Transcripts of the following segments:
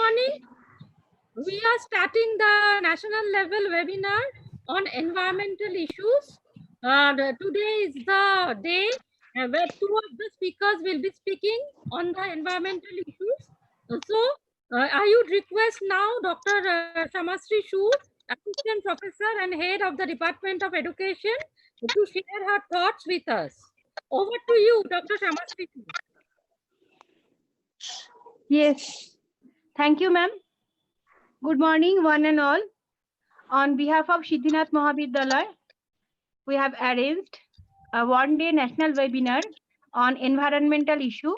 morning. We are starting the national level webinar on environmental issues. Today is the day where two of the speakers will be speaking on the environmental issues. I would request now Dr. Shamasri Shur, Assistant Professor and Head of the Department of Education, to share her thoughts with us. Over to you, Dr. Shamasri Shur. Yes, thank you, ma'am. Good morning, one and all. On behalf of Siddhinath Mahavidyalaya, we have arranged a one-day national webinar on environmental issue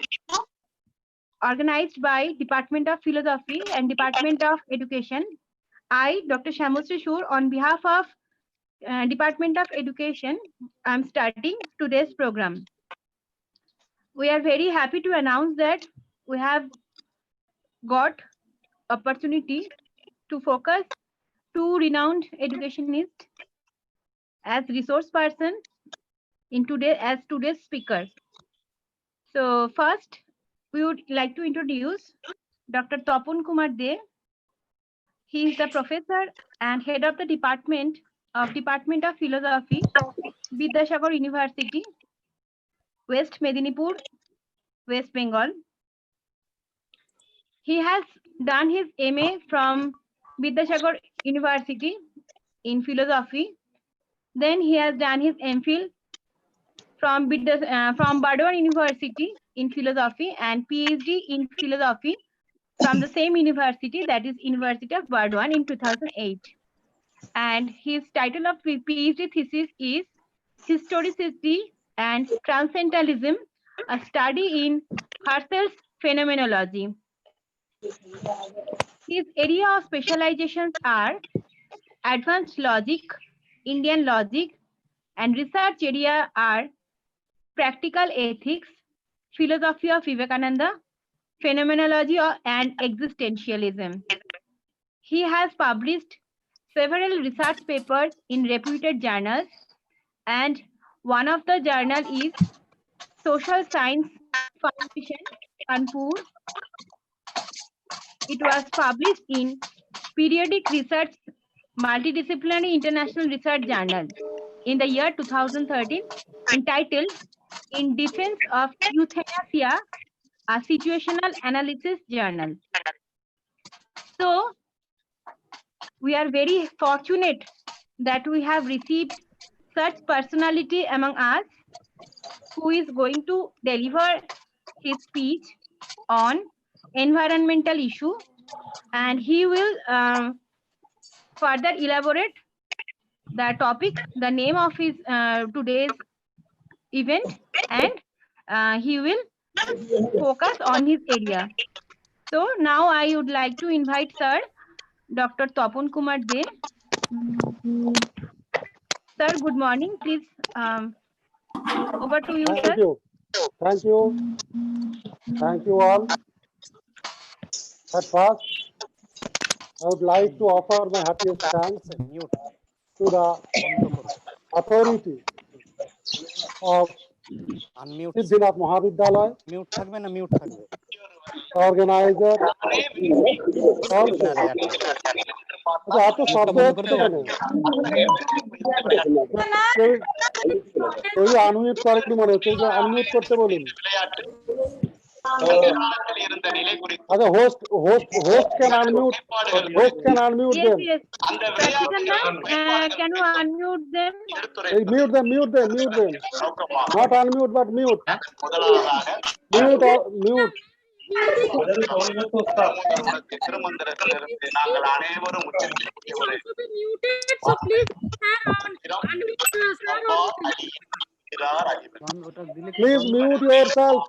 organized by Department of Philosophy and Department of Education. I, Dr. Shamusri Shur, on behalf of Department of Education, I am starting today's program. We are very happy to announce that we have got opportunity to focus two renowned educationists as resource person in today's speaker. So first, we would like to introduce Dr. Tapun Kumar De. He is the professor and head of the Department of Philosophy, Vidyasagar University, West Medinipur, West Bengal. He has done his MA from Vidyasagar University in philosophy. Then he has done his MPhil from Bardwan University in philosophy and PhD in philosophy from the same university, that is University of Bardwan, in 2008. And his title of PhD thesis is Historicity and Transcendentalism, a study in Husserl's phenomenology. His area of specializations are advanced logic, Indian logic, and research area are practical ethics, philosophy of Vivekananda, phenomenology and existentialism. He has published several research papers in reputed journals, and one of the journal is Social Science Foundation, Kanpur. It was published in Periodic Research Multidisciplinary International Research Journal in the year 2013, entitled In Defense of Euthanasia, a Situational Analysis Journal. So, we are very fortunate that we have received such personality among us who is going to deliver his speech on environmental issue, and he will further elaborate the topic, the name of his today's event, and he will focus on his area. So now I would like to invite Sir Dr. Tapun Kumar De. Sir, good morning. Please, over to you, sir. Thank you. Thank you all. At first, I would like to offer my happiest thanks to the authority of Siddhinath Mahavidyalaya, organizer, এত শব্দ হচ্ছে কেন? কেউ unmute করেনি মনে হচ্ছে, unmute করতে বলুন। আচ্ছা, host can unmute them. Yes. Can you unmute them? Mute them. Not unmute, but mute. Mute. Please mute yourself.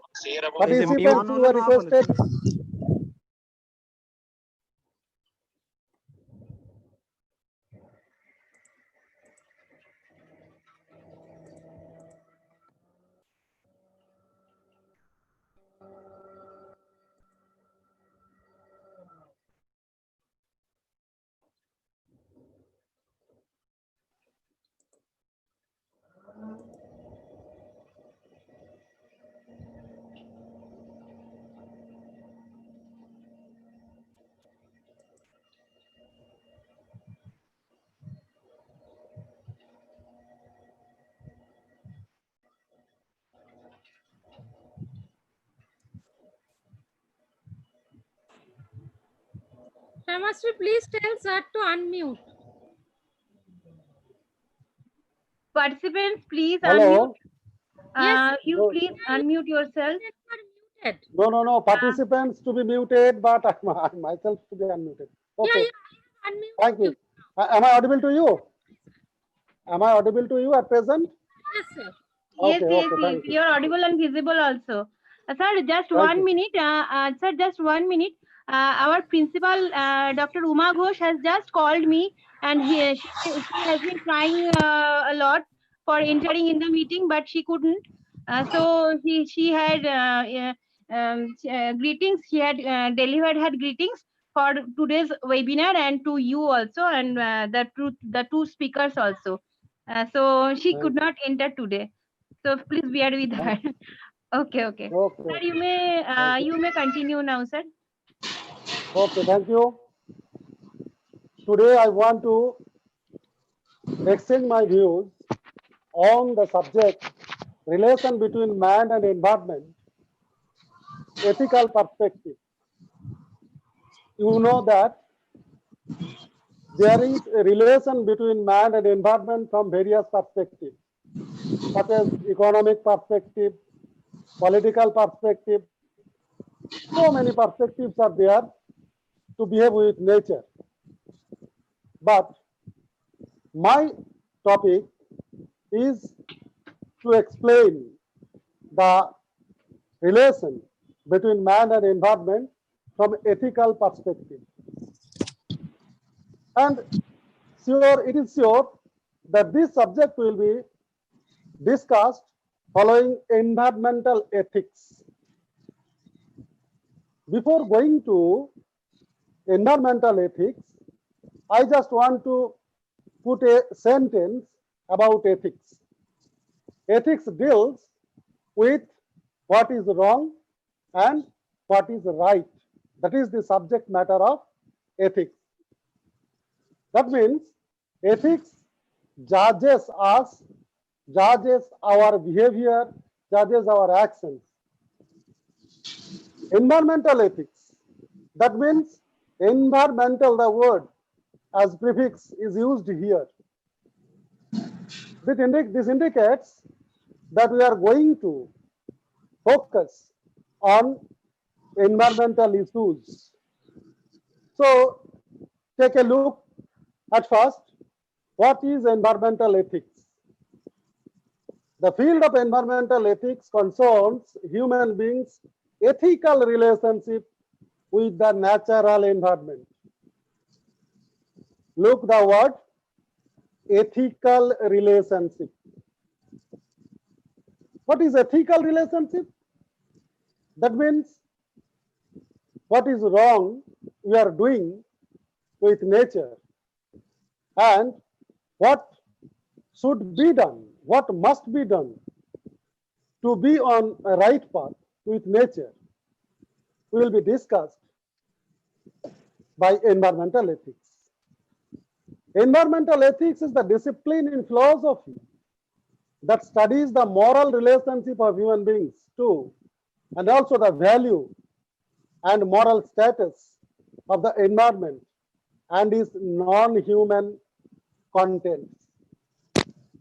Participants who are requested. Shamasri, please tell sir to unmute. Participants, please unmute. Hello. Yes, You No, please unmute yourself. you are muted. no. Participants to be muted, but I myself to be unmuted. Yeah, Okay. I have unmuted Thank you. you. Am I audible to you? Am I audible to you at present? Yes, sir. Yes, Okay. yes, Okay. yes. Thank you. You're audible and visible also. Sir, just Thank one you. minute. Sir, just 1 minute. Our principal, Dr. Uma Ghosh, has just called me, and she has been trying a lot for entering in the meeting, but she couldn't. So she had greetings. She had delivered her greetings for today's webinar and to you also, and the two speakers also. So she could Thank you. not enter today. So please bear with Thank her. Okay, okay. Okay. Sir, Okay. Thank you. you may continue now, sir. Okay. Thank you. Today I want to exchange my views on the subject relation between man and environment, ethical perspective. You know that there is a relation between man and environment from various perspectives, such as economic perspective, political perspective. So many perspectives are there to behave with nature. But my topic is to explain the relation between man and environment from ethical perspective. And it is sure that this subject will be discussed following environmental ethics. Before going to environmental ethics, I just want to put a sentence about ethics. Ethics deals with what is wrong and what is right. That is the subject matter of ethics. That means ethics judges us, judges our behavior, judges our actions. Environmental ethics, that means environmental, the word as prefix is used here. This indicates that we are going to focus on environmental issues. So take a look at first, what is environmental ethics? The field of environmental ethics concerns human beings' ethical relationship with the natural environment. Look the word ethical relationship. What is ethical relationship? That means what is wrong we are doing with nature and what should be done, what must be done to be on a right path with nature will be discussed by environmental ethics. Environmental ethics is the discipline in philosophy that studies the moral relationship of human beings too, and also the value and moral status of the environment and its non-human contents.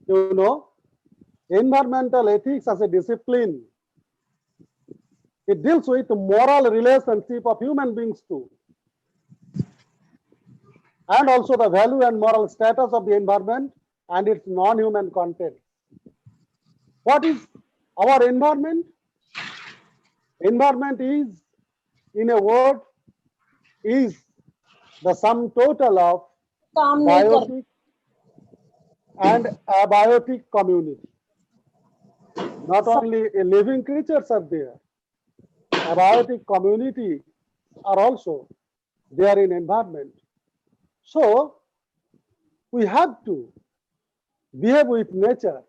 You know, environmental ethics as a discipline, it deals with the moral relationship of human beings too, and also the value and moral status of the environment and its non-human content. What is our environment? Environment is, in a word, is the sum total of biotic and abiotic community. Not only living creatures are there, abiotic community are also there in environment. So we have to behave with nature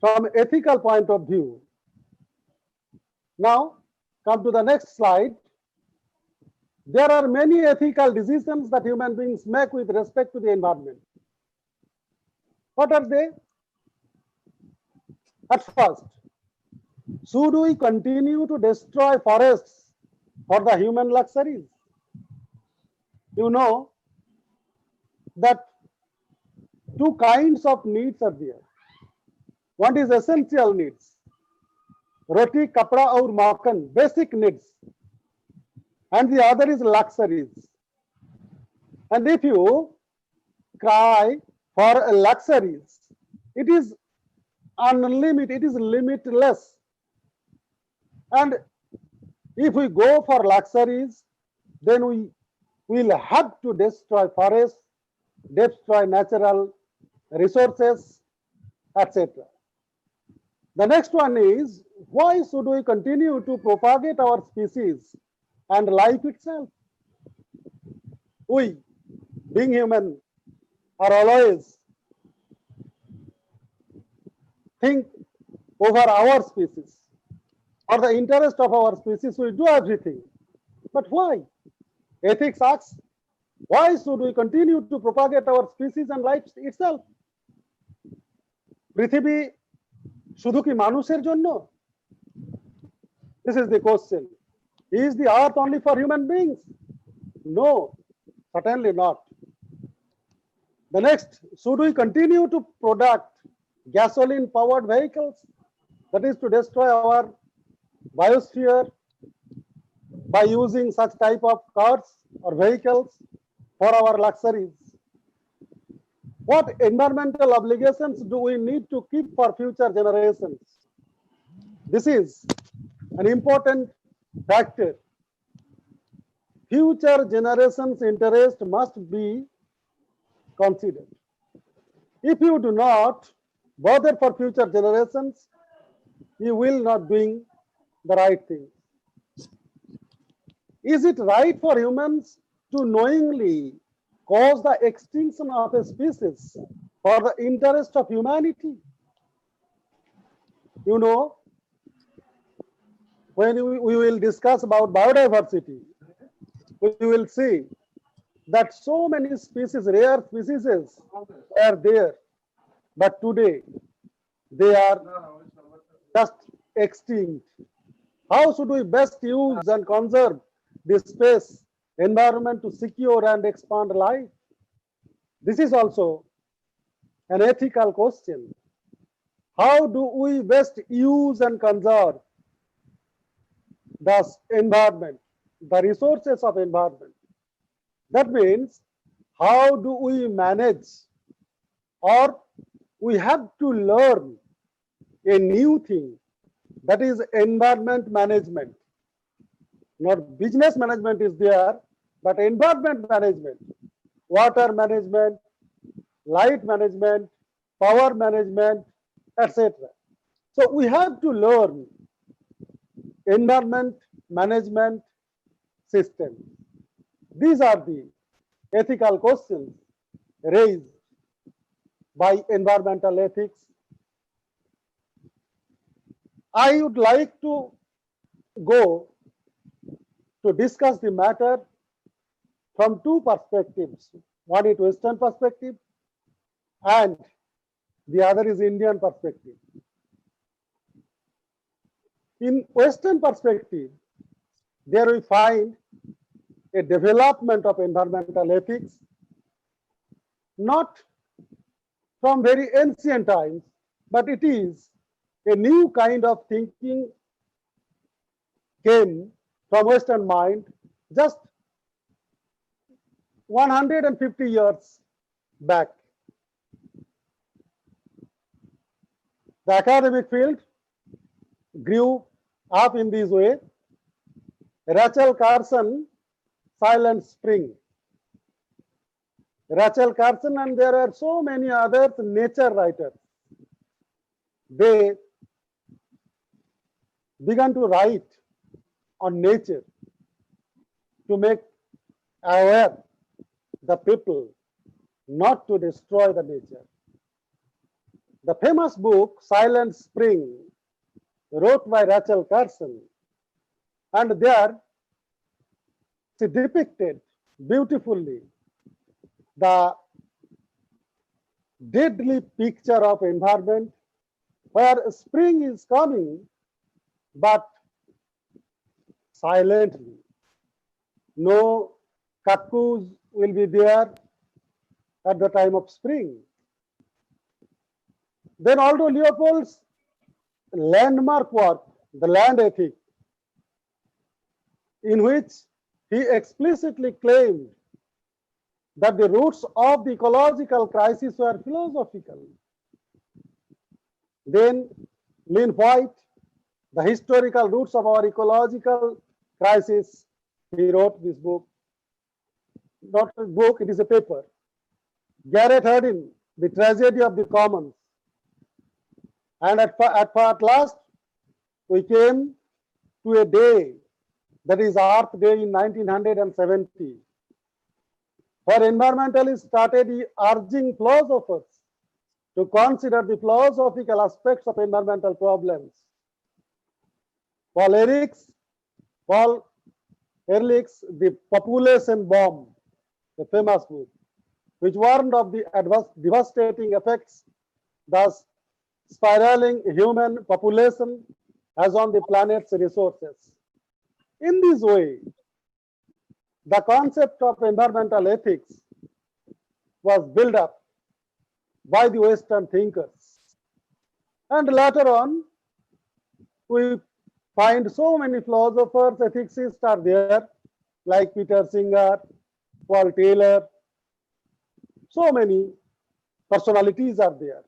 from ethical point of view. Now come to the next slide. There are many ethical decisions that human beings make with respect to the environment. What are they? At first, should we continue to destroy forests for the human luxuries? You know that two kinds of needs are there. One is essential needs, roti, kapra, aur makan, basic needs, and the other is luxuries. And if you cry for luxuries, it is unlimited, it is limitless. And if we go for luxuries, then we will have to destroy forests, destroy natural resources, etc. The next one is, why should we continue to propagate our species and life itself? We, being human, are always think over our species. For the interest of our species, we do everything. But why? Ethics asks, why should we continue to propagate our species and life itself? পৃথিবী শুধু কি মানুষের জন্য? This is the question. Is the earth only for human beings? No, certainly not. The next, should we continue to produce gasoline powered vehicles? That is to destroy our biosphere by using such type of cars or vehicles for our luxuries. What environmental obligations do we need to keep for future generations? This is an important factor. Future generations' interest must be considered. If you do not bother for future generations, you will not doing the right thing. Is it right for humans to knowingly cause the extinction of a species for the interest of humanity? You know, when we will discuss about biodiversity, we will see that so many species, rare species are there, but today they are just extinct. How should we best use and conserve this space, environment to secure and expand life? This is also an ethical question. How do we best use and conserve the environment, the resources of environment? That means, how do we manage, or we have to learn a new thing, that is environment management. Not business management is there, but environment management, water management, light management, power management, etc. So we have to learn environment management system. These are the ethical questions raised by environmental ethics. I would like to go to discuss the matter from two perspectives. One is Western perspective and the other is Indian perspective. In Western perspective, there we find a development of environmental ethics, not from very ancient times, but it is a new kind of thinking came from Western mind just 150 years back. The academic field grew up in this way. Rachel Carson, Silent Spring. Rachel Carson, and there are so many others, nature writers. They began to write on nature to make aware the people not to destroy the nature. The famous book Silent Spring, wrote by Rachel Carson, and there she depicted beautifully the deadly picture of environment where spring is coming, but silently. No cuckoos will be there at the time of spring. Then Aldo Leopold's landmark work, The Land Ethic, in which he explicitly claimed that the roots of the ecological crisis were philosophical. Then Lynn White, The Historical Roots of Our Ecological Crisis, he wrote this book. Not a book, it is a paper. Garrett Hardin, The Tragedy of the Commons. And at last, we came to a day, that is Earth Day in 1970, where environmentalists started urging philosophers to consider the philosophical aspects of environmental problems. Paul Ehrlich's The Population Bomb, the famous book, which warned of the devastating effects thus spiraling human population has on the planet's resources. In this way, the concept of environmental ethics was built up by the Western thinkers. And later on, we find so many philosophers, ethicists are there, like Peter Singer, Paul Taylor, so many personalities are there.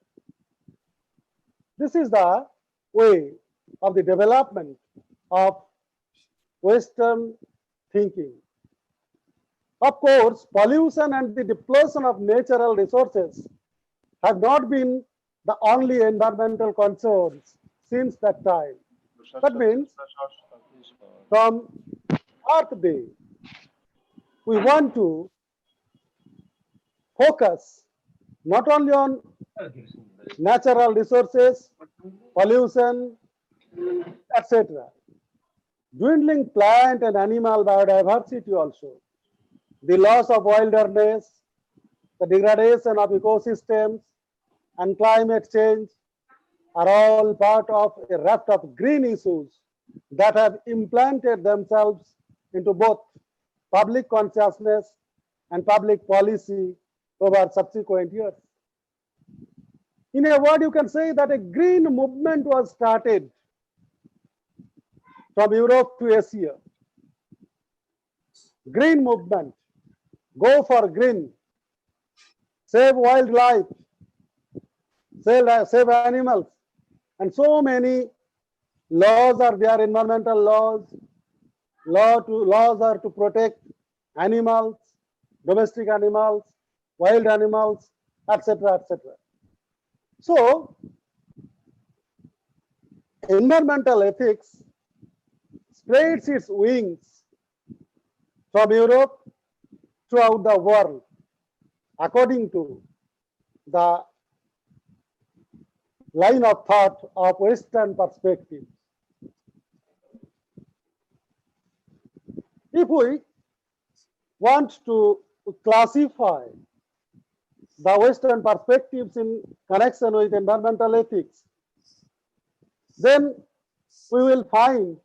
This is the way of the development of Western thinking. Of course, pollution and the depletion of natural resources have not been the only environmental concerns since that time. That means from Earth Day, we want to focus not only on natural resources, pollution, etc. Dwindling plant and animal biodiversity also. The loss of wilderness, the degradation of ecosystems, and climate change are all part of a raft of green issues that have implanted themselves into both public consciousness and public policy over subsequent years. In a word, you can say that a green movement was started from Europe to Asia. Green movement, go for green, save wildlife, save animals, and so many laws are there, environmental laws. Laws are to protect animals, domestic animals, wild animals, etc., etc. So, environmental ethics spreads its wings from Europe throughout the world, according to the line of thought of Western perspective. If we want to classify the Western perspectives in connection with environmental ethics, then we will find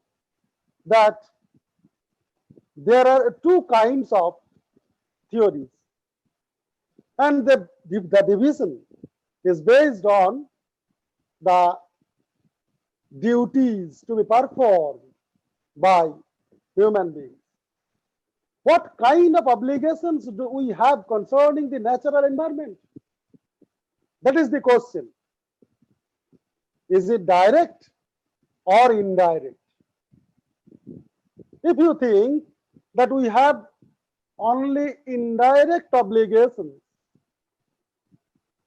that there are two kinds of theories, and the division is based on the duties to be performed by human beings. What kind of obligations do we have concerning the natural environment? That is the question. Is it direct or indirect? If you think that we have only indirect obligations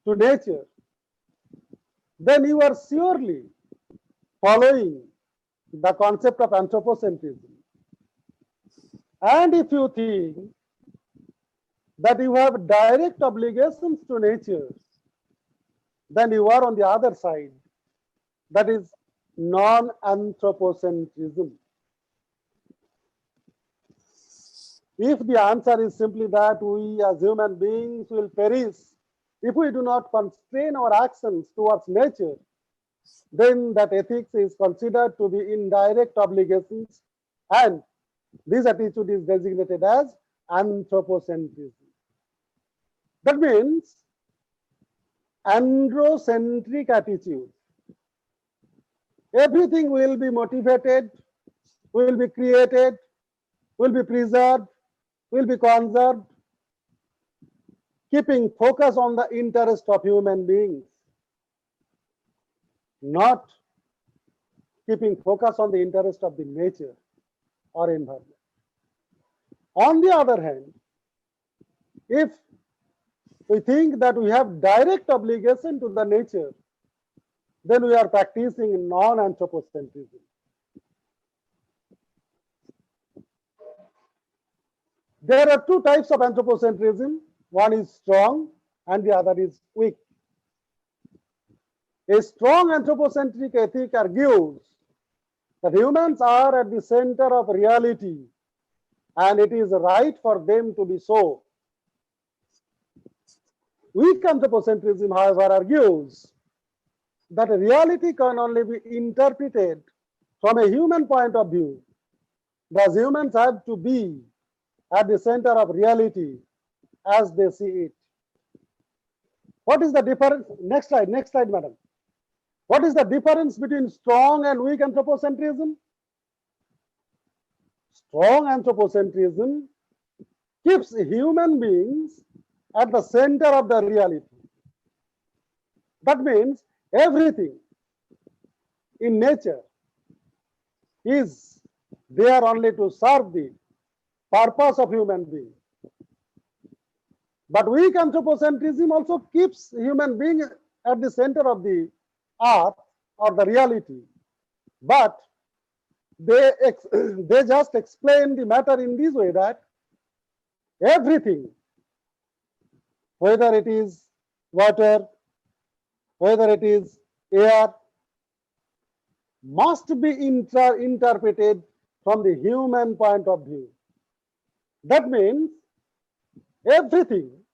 to nature, then you are surely following the concept of anthropocentrism. And if you think that you have direct obligations to nature, then you are on the other side. That is non-anthropocentrism. If the answer is simply that we as human beings will perish if we do not constrain our actions towards nature, then that ethics is considered to be indirect obligations, and this attitude is designated as anthropocentrism. That means androcentric attitude. Everything will be motivated, will be created, will be preserved, will be conserved, keeping focus on the interest of human beings, not keeping focus on the interest of the nature or environment. On the other hand, if we think that we have direct obligation to the nature, then we are practicing non-anthropocentrism. There are two types of anthropocentrism. One is strong and the other is weak. A strong anthropocentric ethic argues that humans are at the center of reality and it is right for them to be so. Weak anthropocentrism, however, argues that reality can only be interpreted from a human point of view. Thus, humans have to be at the center of reality as they see it. What is the difference? Next slide, madam. What is the difference between strong and weak anthropocentrism? Strong anthropocentrism keeps human beings at the center of the reality. That means everything in nature is there only to serve the purpose of human being. But weak anthropocentrism also keeps human being at the center of the earth or the reality. But they just explain the matter in this way that everything, whether it is water, whether it is air, must be interpreted from the human point of view. That means everything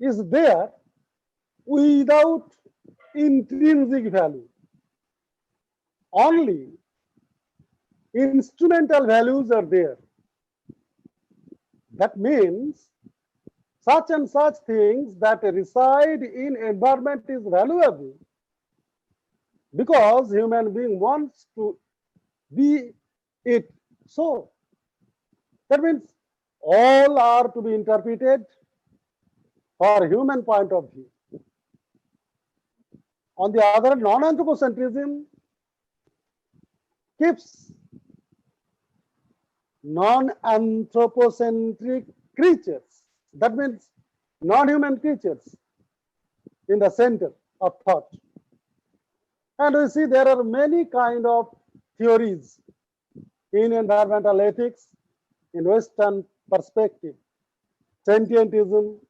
is there without intrinsic value. Only instrumental values are there. That means such and such things that reside in environment is valuable because human being wants to be it so. That means all are to be interpreted for human point of view. On the other, non-anthropocentrism keeps non-anthropocentric creatures, that means non-human creatures, in the center of thought. And we see there are many kind of theories in environmental ethics in Western perspective: sentientism,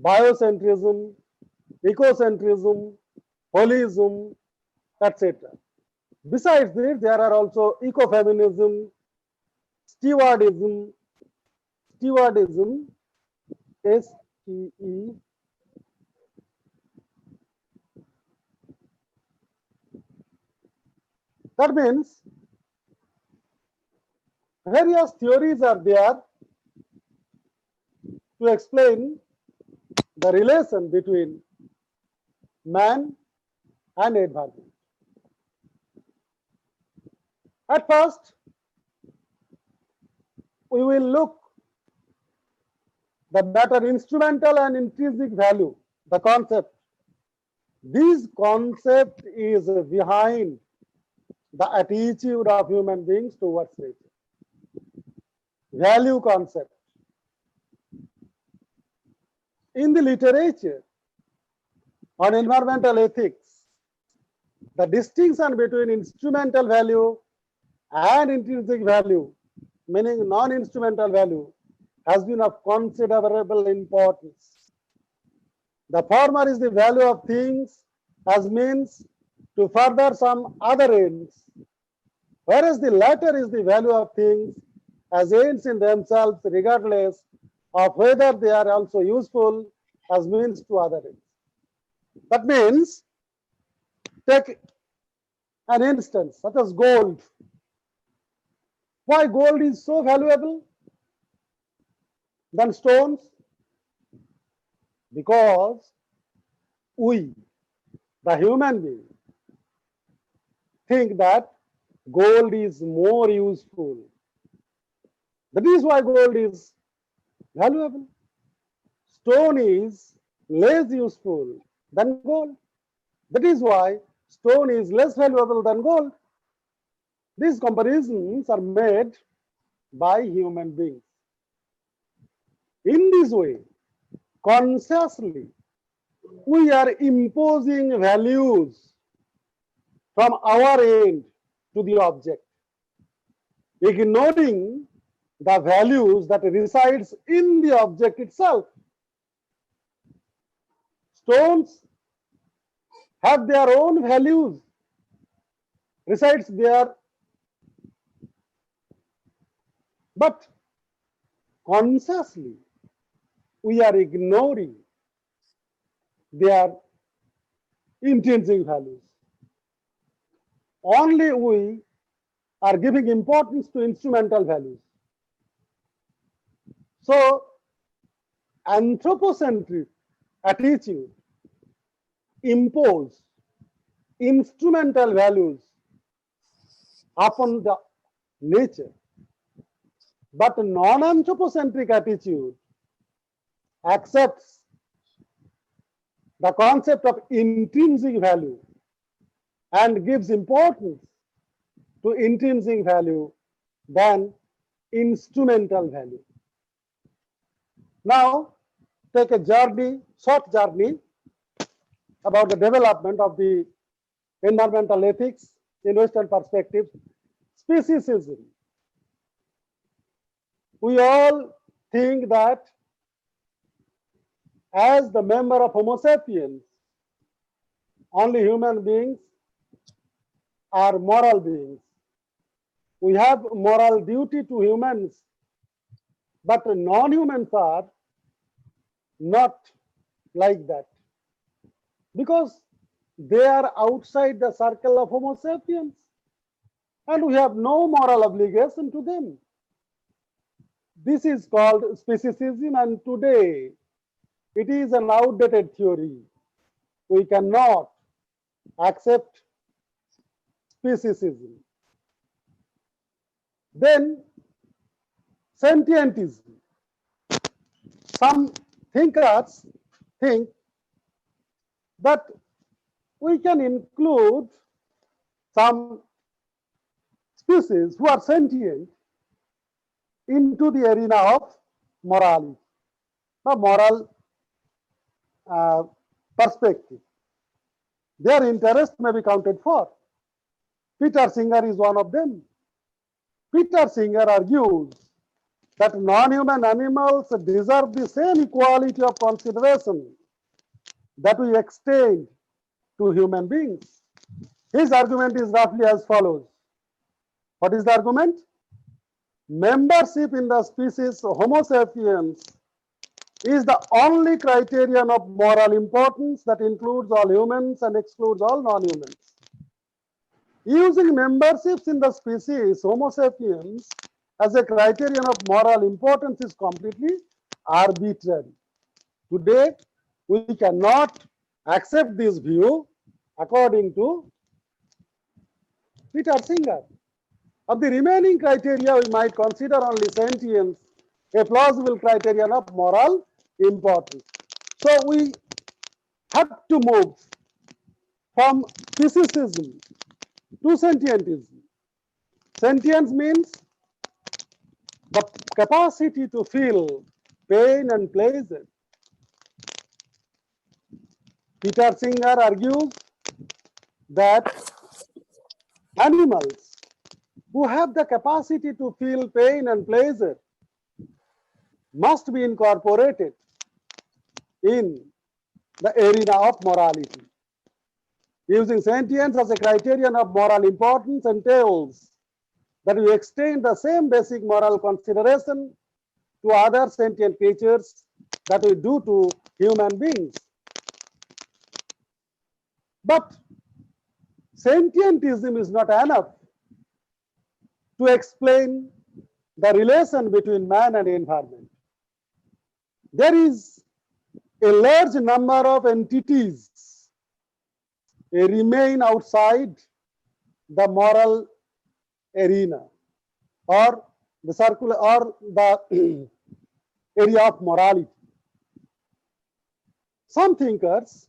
biocentrism, ecocentrism, holism, etc. Besides this, there are also ecofeminism, stewardism, S-T-E, that means various theories are there to explain the relation between man and environment. At first, we will look the matter instrumental and intrinsic value, the concept. This concept is behind the attitude of human beings towards nature. Value concept. In the literature on environmental ethics, the distinction between instrumental value and intrinsic value, meaning non-instrumental value, has been of considerable importance. The former is the value of things as means to further some other ends, whereas the latter is the value of things as ends in themselves, regardless of whether they are also useful as means to other ends. That means, take an instance such as gold. Why gold is so valuable than stones? because we, the human being, think that gold is more useful. That is why gold is valuable. Stone is less useful than gold. That is why stone is less valuable than gold. These comparisons are made by human beings. In this way, consciously, we are imposing values from our end to the object, ignoring the values that resides in the object itself. Stones have their own values, resides there, but consciously we are ignoring their intrinsic values. Only we are giving importance to instrumental values. So, anthropocentric attitude impose instrumental values upon the nature, but non-anthropocentric attitude accepts the concept of intrinsic value and gives importance to intrinsic value than instrumental value. Now, take a journey, short journey about the development of the environmental ethics in Western perspective. Speciesism. We all think that as the member of Homo sapiens, only human beings are moral beings. We have moral duty to humans, but non-humans are not like that, because they are outside the circle of Homo sapiens and we have no moral obligation to them. This is called speciesism, and today it is an outdated theory. We cannot accept speciesism. Then sentientism. Some thinkers think that we can include some species who are sentient into the arena of morality, the moral perspective. Their interest may be counted for. Peter Singer is one of them. Peter Singer argues that non-human animals deserve the same equality of consideration that we extend to human beings. His argument is roughly as follows. What is the argument? Membership in the species Homo sapiens is the only criterion of moral importance that includes all humans and excludes all non-humans. Using memberships in the species Homo sapiens as a criterion of moral importance is completely arbitrary. Today, we cannot accept this view according to Peter Singer. Of the remaining criteria, we might consider only sentience a plausible criterion of moral importance. So we have to move from speciesism to sentientism. Sentience means the capacity to feel pain and pleasure. Peter Singer argues that animals who have the capacity to feel pain and pleasure must be incorporated in the arena of morality. Using sentience as a criterion of moral importance entails that we extend the same basic moral consideration to other sentient creatures that we do to human beings. But sentientism is not enough to explain the relation between man and environment. There is a large number of entities remain outside the moral arena or the circular or the area of morality. Some thinkers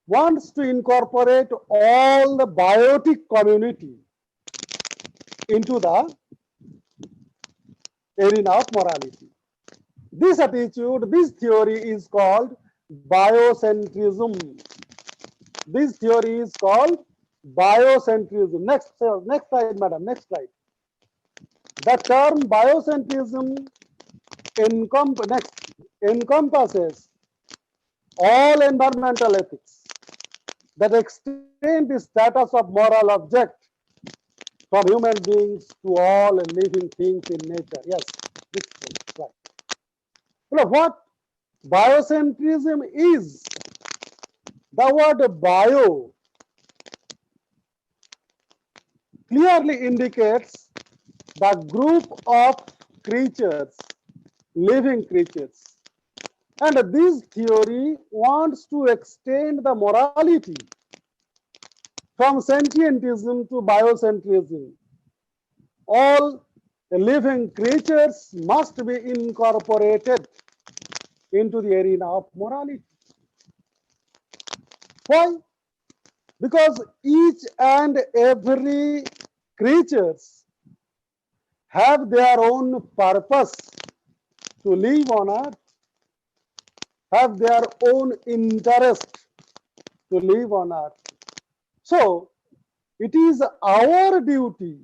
wants to incorporate all the biotic community into the arena of morality. This attitude, this theory is called biocentrism. This theory is called biocentrism. Next slide, madam. Next slide. The term biocentrism encompasses all environmental ethics that extend the status of moral object from human beings to all living things in nature. Yes, this is right. Well, what biocentrism is? The word bio clearly indicates the group of creatures, living creatures. And this theory wants to extend the morality from sentientism to biocentrism. All living creatures must be incorporated into the arena of morality. Why? Because each and every creatures have their own purpose to live on earth, have their own interest to live on earth. So it is our duty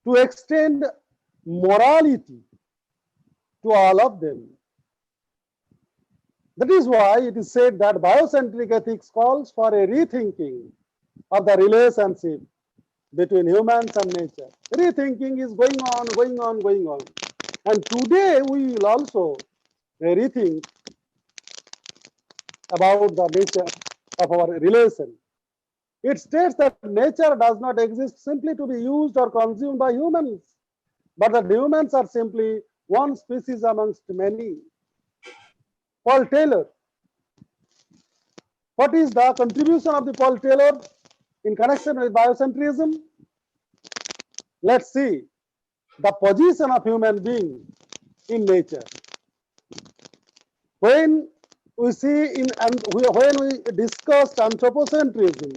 to extend morality to all of them. That is why it is said that biocentric ethics calls for a rethinking of the relationship between humans and nature. Rethinking is going on. And today we will also rethink about the nature of our relation. It states that nature does not exist simply to be used or consumed by humans, but that humans are simply one species amongst many. Paul Taylor. What is the contribution of the Paul Taylor in connection with biocentrism? Let's see the position of human being in nature. When we see when we discussed anthropocentrism,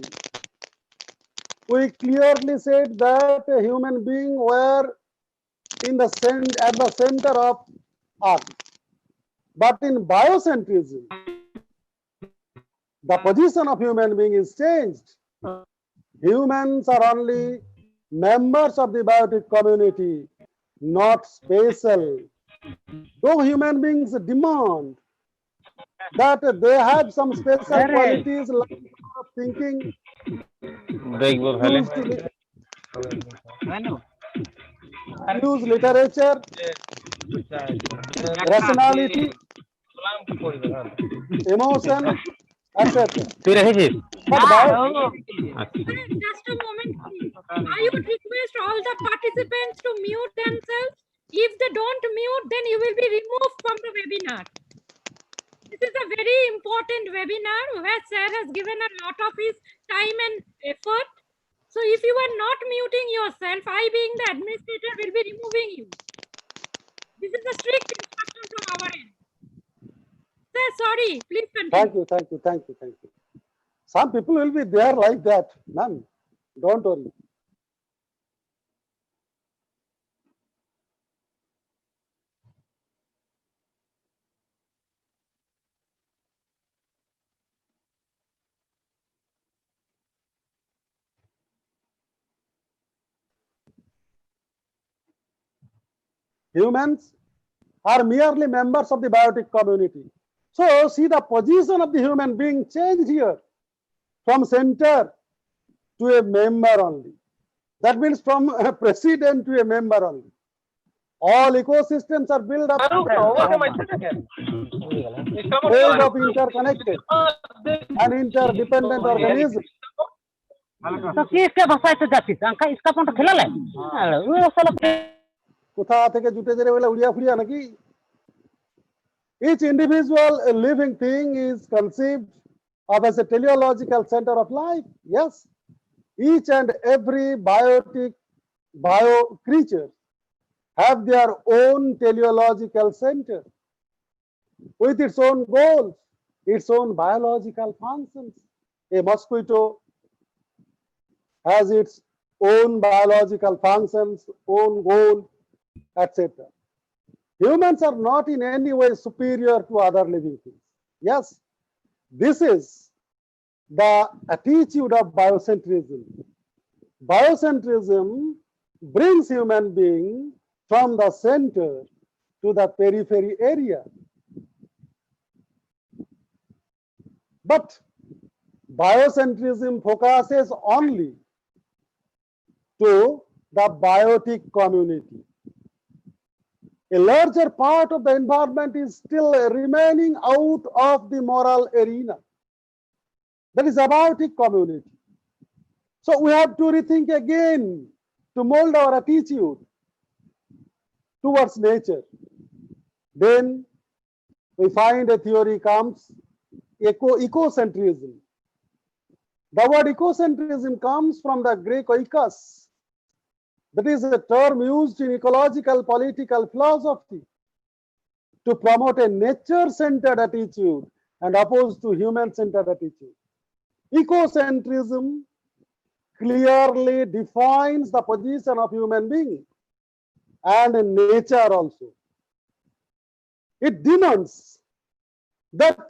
we clearly said that a human being were at the center of earth. But in biocentrism, the position of human being is changed. Humans are only members of the biotic community, not special. Though human beings demand that they have some special qualities like thinking, use literature, rationality, emotion, etc. But Just a moment, please. I would request all the participants to mute themselves. If they don't mute, then you will be removed from the webinar. This is a very important webinar where Sir has given a lot of his time and effort. So if you are not muting yourself, I being the administrator will be removing you. This is a strict instruction from our end. Sir, sorry, please continue. Thank you. Some people will be there like that, ma'am. Don't worry. Humans are merely members of the biotic community. So see the position of the human being change here from center to a member only. That means from a president to a member only. All ecosystems are built up ways of interconnected and interdependent organisms. কোথা থেকে জুটে জেরে বলে উড়িয়া ফুড়িয়া নাকি Each individual living thing is conceived of as a teleological center of life. Yes, each and every bio creature have their own teleological center with its own goals, its own biological functions. A mosquito has its own biological functions, own goal, etc. Humans are not in any way superior to other living things. Yes, this is the attitude of biocentrism. Biocentrism brings human being from the center to the periphery area. But biocentrism focuses only to the biotic community. A larger part of the environment is still remaining out of the moral arena. That is abiotic community. So we have to rethink again to mold our attitude towards nature. Then we find a theory comes, ecocentrism. The word ecocentrism comes from the Greek oikos. That is a term used in ecological political philosophy to promote a nature-centered attitude and opposed to human-centered attitude. Ecocentrism clearly defines the position of human being and nature also. It demands that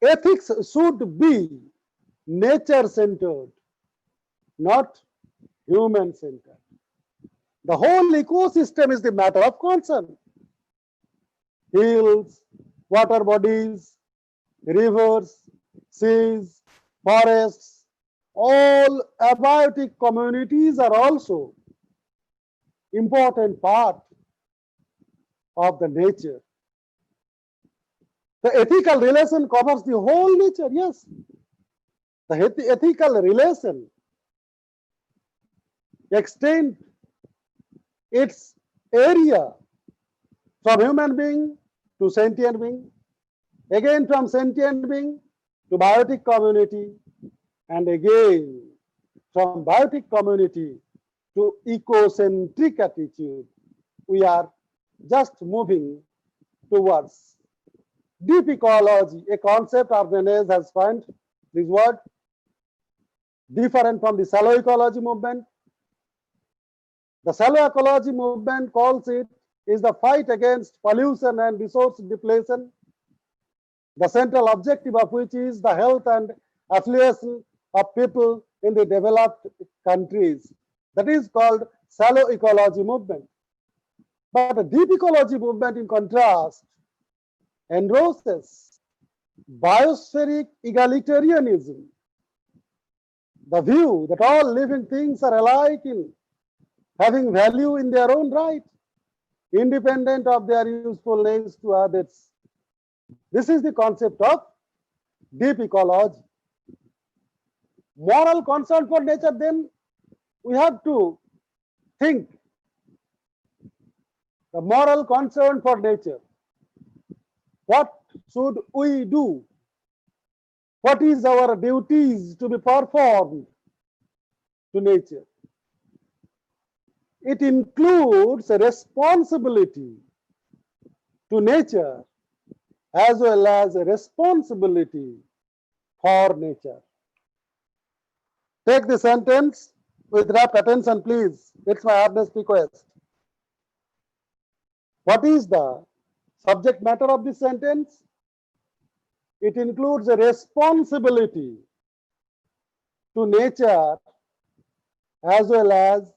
ethics should be nature-centered, not human-centered. The whole ecosystem is the matter of concern. Hills, water bodies, rivers, seas, forests, all abiotic communities are also important part of the nature. The ethical relation covers the whole nature, yes. The ethical relation extend its area from human being to sentient being, again from sentient being to biotic community, and again from biotic community to ecocentric attitude. We are just moving towards deep ecology, a concept Ardennes has found this word different from the shallow ecology movement. The shallow ecology movement calls it is the fight against pollution and resource depletion, the central objective of which is the health and affiliation of people in the developed countries. That is called shallow ecology movement. But the deep ecology movement, in contrast, endorses biospheric egalitarianism, the view that all living things are alike in having value in their own right, independent of their usefulness to others. This is the concept of deep ecology. Moral concern for nature, then we have to think the moral concern for nature. What should we do? What is our duties to be performed to nature? It includes a responsibility to nature as well as a responsibility for nature. Take the sentence with rapt attention, please. It's my earnest request. What is the subject matter of this sentence? It includes a responsibility to nature as well as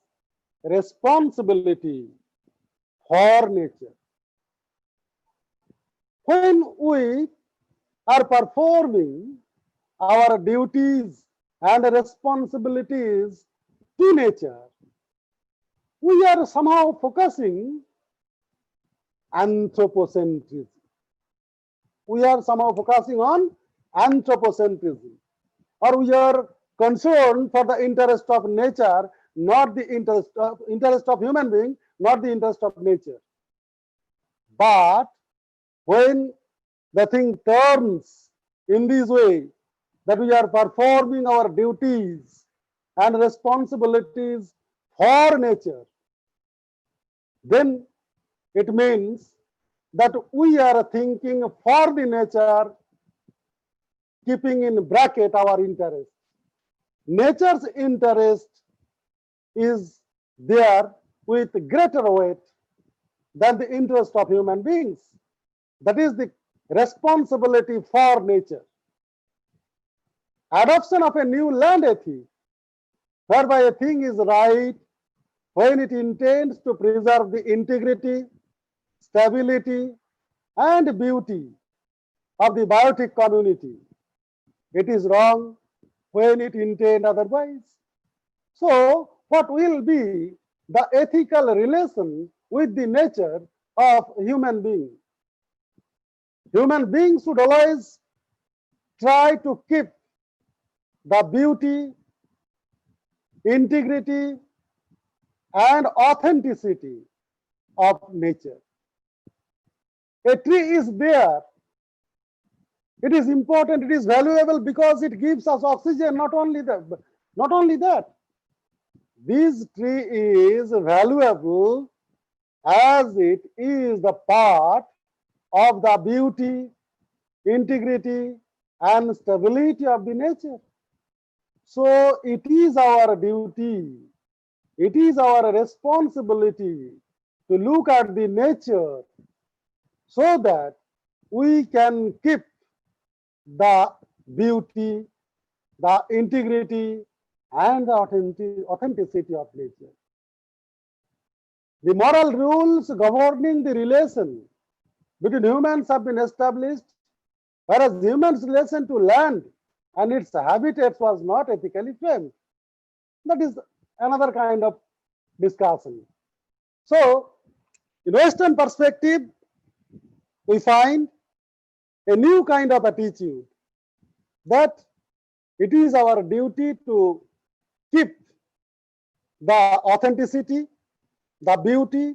responsibility for nature. When we are performing our duties and responsibilities to nature, we are somehow focusing anthropocentrism. We are somehow focusing on anthropocentrism, or we are concerned for the interest of nature, not the interest of human being, not the interest of nature. But When the thing turns in this way, that we are performing our duties and responsibilities for nature, then it means that we are thinking for the nature, keeping in bracket our interest. Nature's interest is there with greater weight than the interest of human beings. That is the responsibility for nature. Adoption of a new land ethic, whereby a thing is right when it intends to preserve the integrity, stability, and beauty of the biotic community. It is wrong when it intends otherwise. So, what will be the ethical relation with the nature of human being? Human beings should always try to keep the beauty, integrity, and authenticity of nature. A tree is there. It is important, it is valuable because it gives us oxygen. Not only that, this tree is valuable as it is the part of the beauty, integrity, and stability of the nature. So it is our duty, it is our responsibility to look at the nature so that we can keep the beauty, the integrity, and the authenticity of nature. The moral rules governing the relation between humans have been established, whereas humans' relation to land and its habitats was not ethically framed. That is another kind of discussion. So, in Western perspective, we find a new kind of attitude that it is our duty to keep the authenticity, the beauty,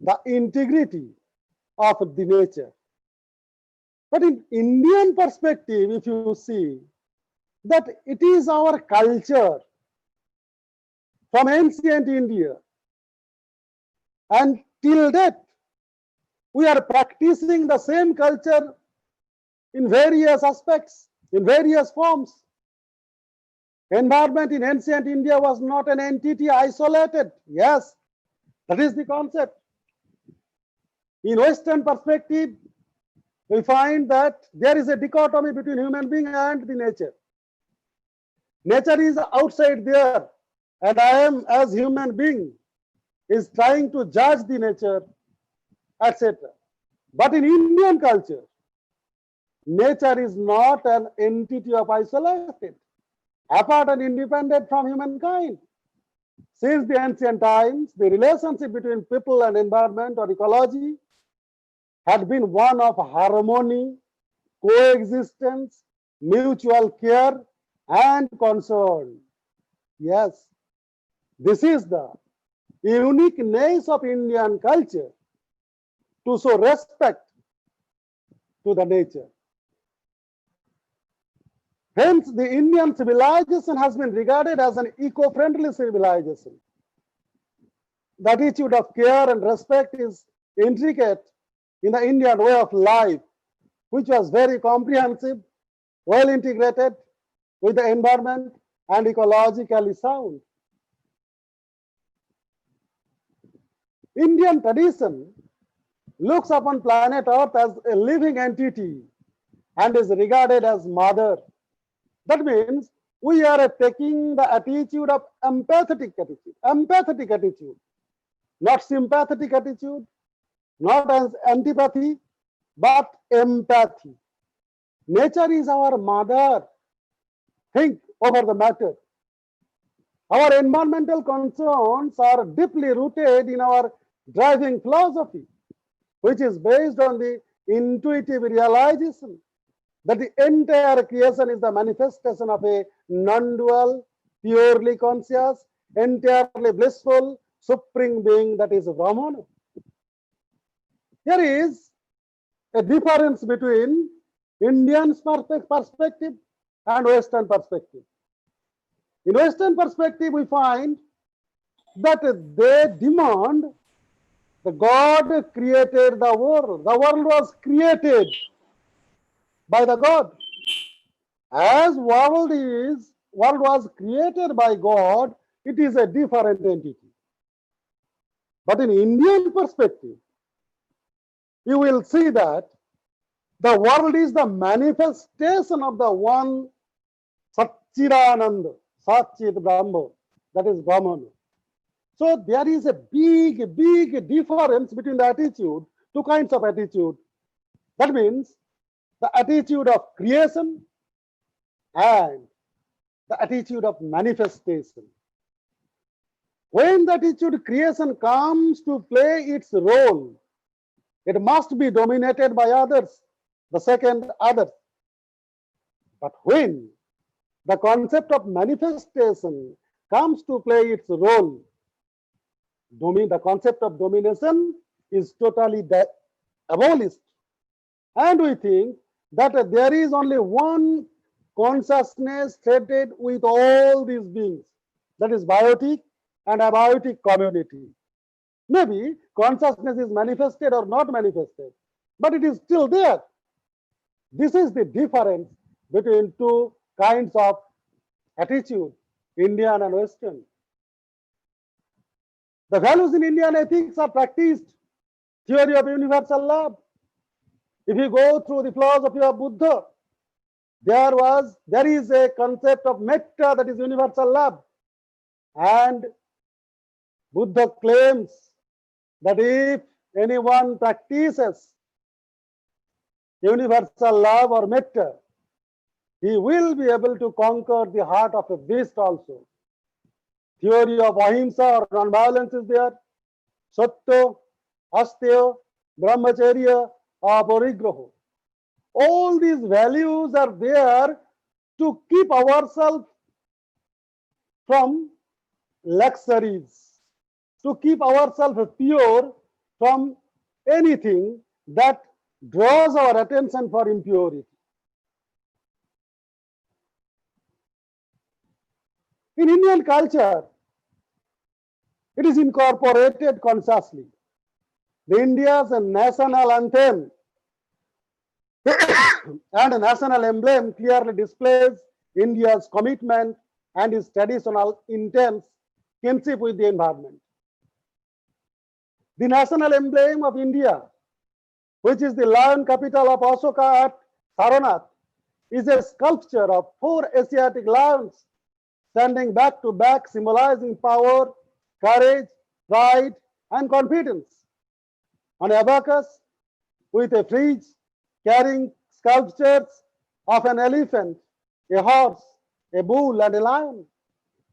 the integrity of the nature. But in Indian perspective, if you see that it is our culture from ancient India, and till date we are practicing the same culture in various aspects, in various forms. Environment in ancient India was not an entity isolated. Yes, that is the concept. In Western perspective, we find that there is a dichotomy between human being and the nature. Nature is outside there, and I am, as human being, is trying to judge the nature, etc. But in Indian culture, nature is not an entity of isolated, apart and independent from humankind. Since the ancient times, the relationship between people and environment or ecology had been one of harmony, coexistence, mutual care, and concern. Yes, this is the uniqueness of Indian culture, to show respect to the nature. Hence, the Indian civilization has been regarded as an eco-friendly civilization. The attitude of care and respect is intricate in the Indian way of life, which was very comprehensive, well integrated with the environment and ecologically sound. Indian tradition looks upon planet Earth as a living entity and is regarded as mother. That means we are taking the attitude of empathetic attitude, not sympathetic attitude, not as antipathy, but empathy. Nature is our mother. Think over the matter. Our environmental concerns are deeply rooted in our driving philosophy, which is based on the intuitive realization that the entire creation is the manifestation of a non-dual, purely conscious, entirely blissful, supreme being, that is Brahman. Here is a difference between Indian perspective and Western perspective. In Western perspective, we find that they demand the God created the world. The world was created by the God. As world was created by God, it is a different entity. But in Indian perspective, you will see that the world is the manifestation of the one Satchidananda, Satchit Brahma, that is Brahman. So there is a big, big difference between the attitude, two kinds of attitude. That means the attitude of creation and the attitude of manifestation. When the attitude creation comes to play its role, it must be dominated by others, the second others. But when the concept of manifestation comes to play its role, the concept of domination is totally abolished. And we think that there is only one consciousness threaded with all these beings, that is biotic and abiotic community. Maybe consciousness is manifested or not manifested, but it is still there. This is the difference between two kinds of attitude, Indian and Western. The values in Indian ethics are practiced. Theory of universal love. If you go through the philosophy of Buddha, there is a concept of metta, that is universal love. And Buddha claims that if anyone practices universal love or metta, he will be able to conquer the heart of a beast also. Theory of ahimsa or non-violence is there. Satya, asteya, brahmacharya, aparigraha. All these values are there to keep ourselves from luxuries, to keep ourselves pure from anything that draws our attention for impurity. In Indian culture, it is incorporated consciously. The India's national anthem and a national emblem clearly displays India's commitment and its traditional intense kinship with the environment. The national emblem of India, which is the lion capital of Ashoka at Saranath, is a sculpture of 4 Asiatic lions standing back to back, symbolizing power, courage, pride, and confidence. An abacus with a frieze carrying sculptures of an elephant, a horse, a bull, and a lion,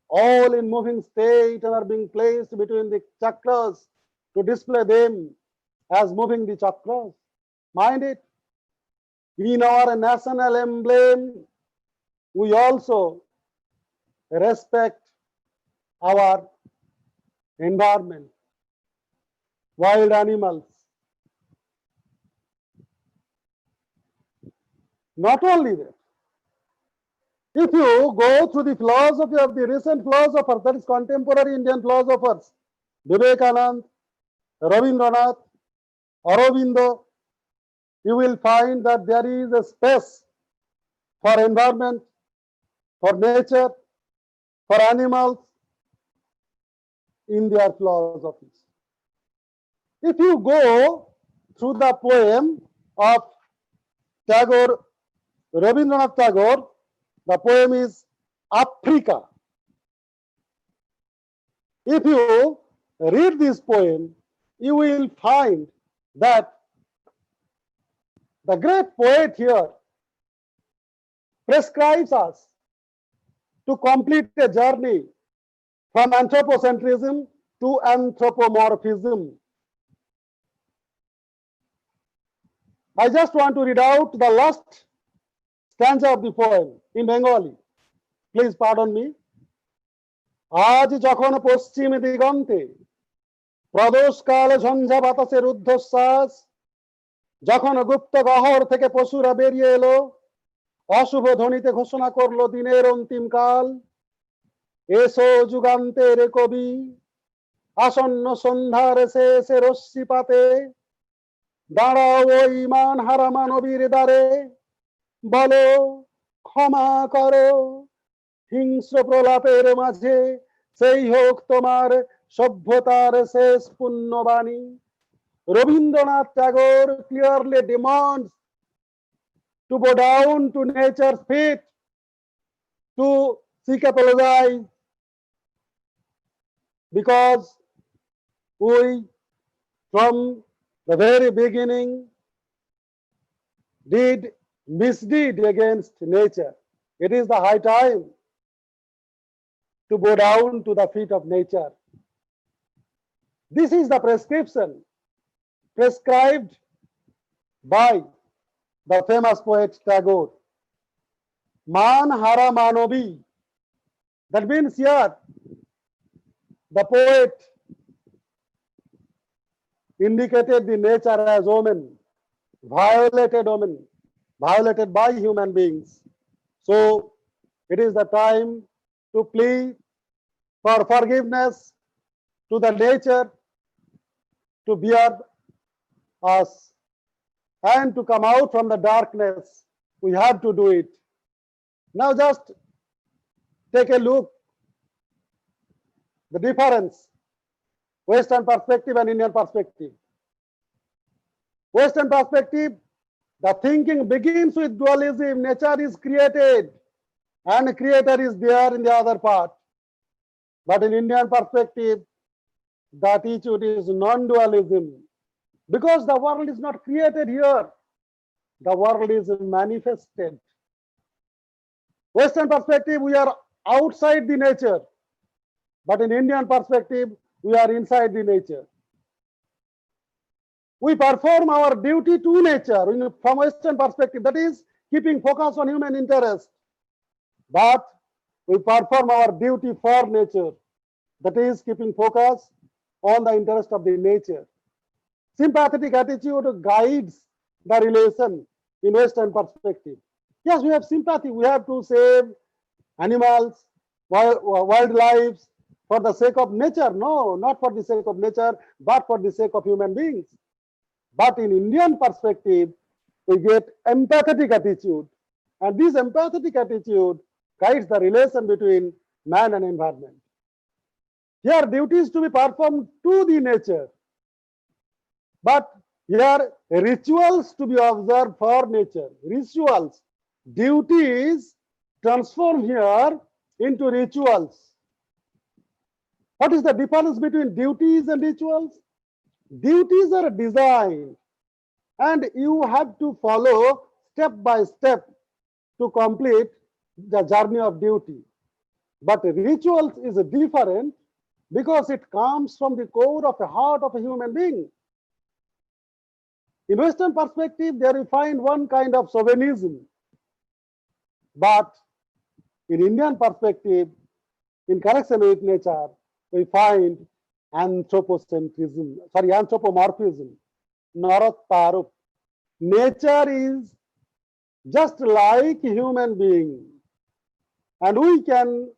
all in moving state, and are being placed between the chakras to display them as moving the chakras. Mind it, in our national emblem, we also respect our environment, wild animals. Not only that, if you go through the philosophy of the recent philosophers, that is contemporary Indian philosophers, Vivekananda, Rabindranath, Aurobindo, you will find that there is a space for environment, for nature, for animals in their philosophies. If you go through the poem of Tagore, Rabindranath Tagore, the poem is Africa. If you read this poem, you will find that the great poet here prescribes us to complete a journey from anthropocentrism to anthropomorphism. I just want to read out the last stanza of the poem in Bengali. Please pardon me. আজ যখন পশ্চিম দিগন্তে প্রদোষকাল ঝঞ্ঝা বাতাসের ঊর্ধ্বশ্বাস যখন গুপ্ত গহর থেকে পশুরা বেরিয়ে এলো, অশুভ ধ্বনিতে ঘোষণা করলো দিনের অন্তিম কাল। এসো যুগান্তের কবি, আসন্ন সন্ধ্যার শেষে রশ্মিপাতে, দাঁড়াও ওই মান হারা মানবীর দ্বারে, বলো ক্ষমা করো, হিংস্র প্রলাপের মাঝে সেই হোক তোমার সভ্যতার শেষ পুণ্যবাণী। Rabindranath Tagore clearly demands to bow down to nature's feet, to seek apologize, because we, from the very beginning, did misdeed against nature. It is the high time to bow down to the feet of nature. This is the prescription prescribed by the famous poet Tagore. Man hara manobi. That means here the poet indicated the nature as woman, violated by human beings. So it is the time to plead for forgiveness to the nature, to bear us, and to come out from the darkness. We have to do it. Now just take a look the difference, Western perspective and Indian perspective. Western perspective, the thinking begins with dualism. Nature is created and creator is there in the other part. But in Indian perspective, the attitude is non-dualism, because the world is not created here. The world is manifested. Western perspective, we are outside the nature. But in Indian perspective, we are inside the nature. We perform our duty to nature from Western perspective, that is keeping focus on human interest. But we perform our duty for nature, that is keeping focus on the interest of the nature. Sympathetic attitude guides the relation in Western perspective. Yes, we have sympathy. We have to save animals, wildlife for the sake of nature. No, not for the sake of nature, but for the sake of human beings. But in Indian perspective, we get empathetic attitude. And this empathetic attitude guides the relation between man and environment. Here, duties to be performed to the nature. But here, rituals to be observed for nature. Rituals. Duties transform here into rituals. What is the difference between duties and rituals? Duties are designed and you have to follow step by step to complete the journey of duty. But rituals is different because it comes from the core of the heart of a human being. In Western perspective, there we find one kind of chauvinism. But in Indian perspective, in connection with nature, we find anthropomorphism, Narattarup. Nature is just like human being. And we can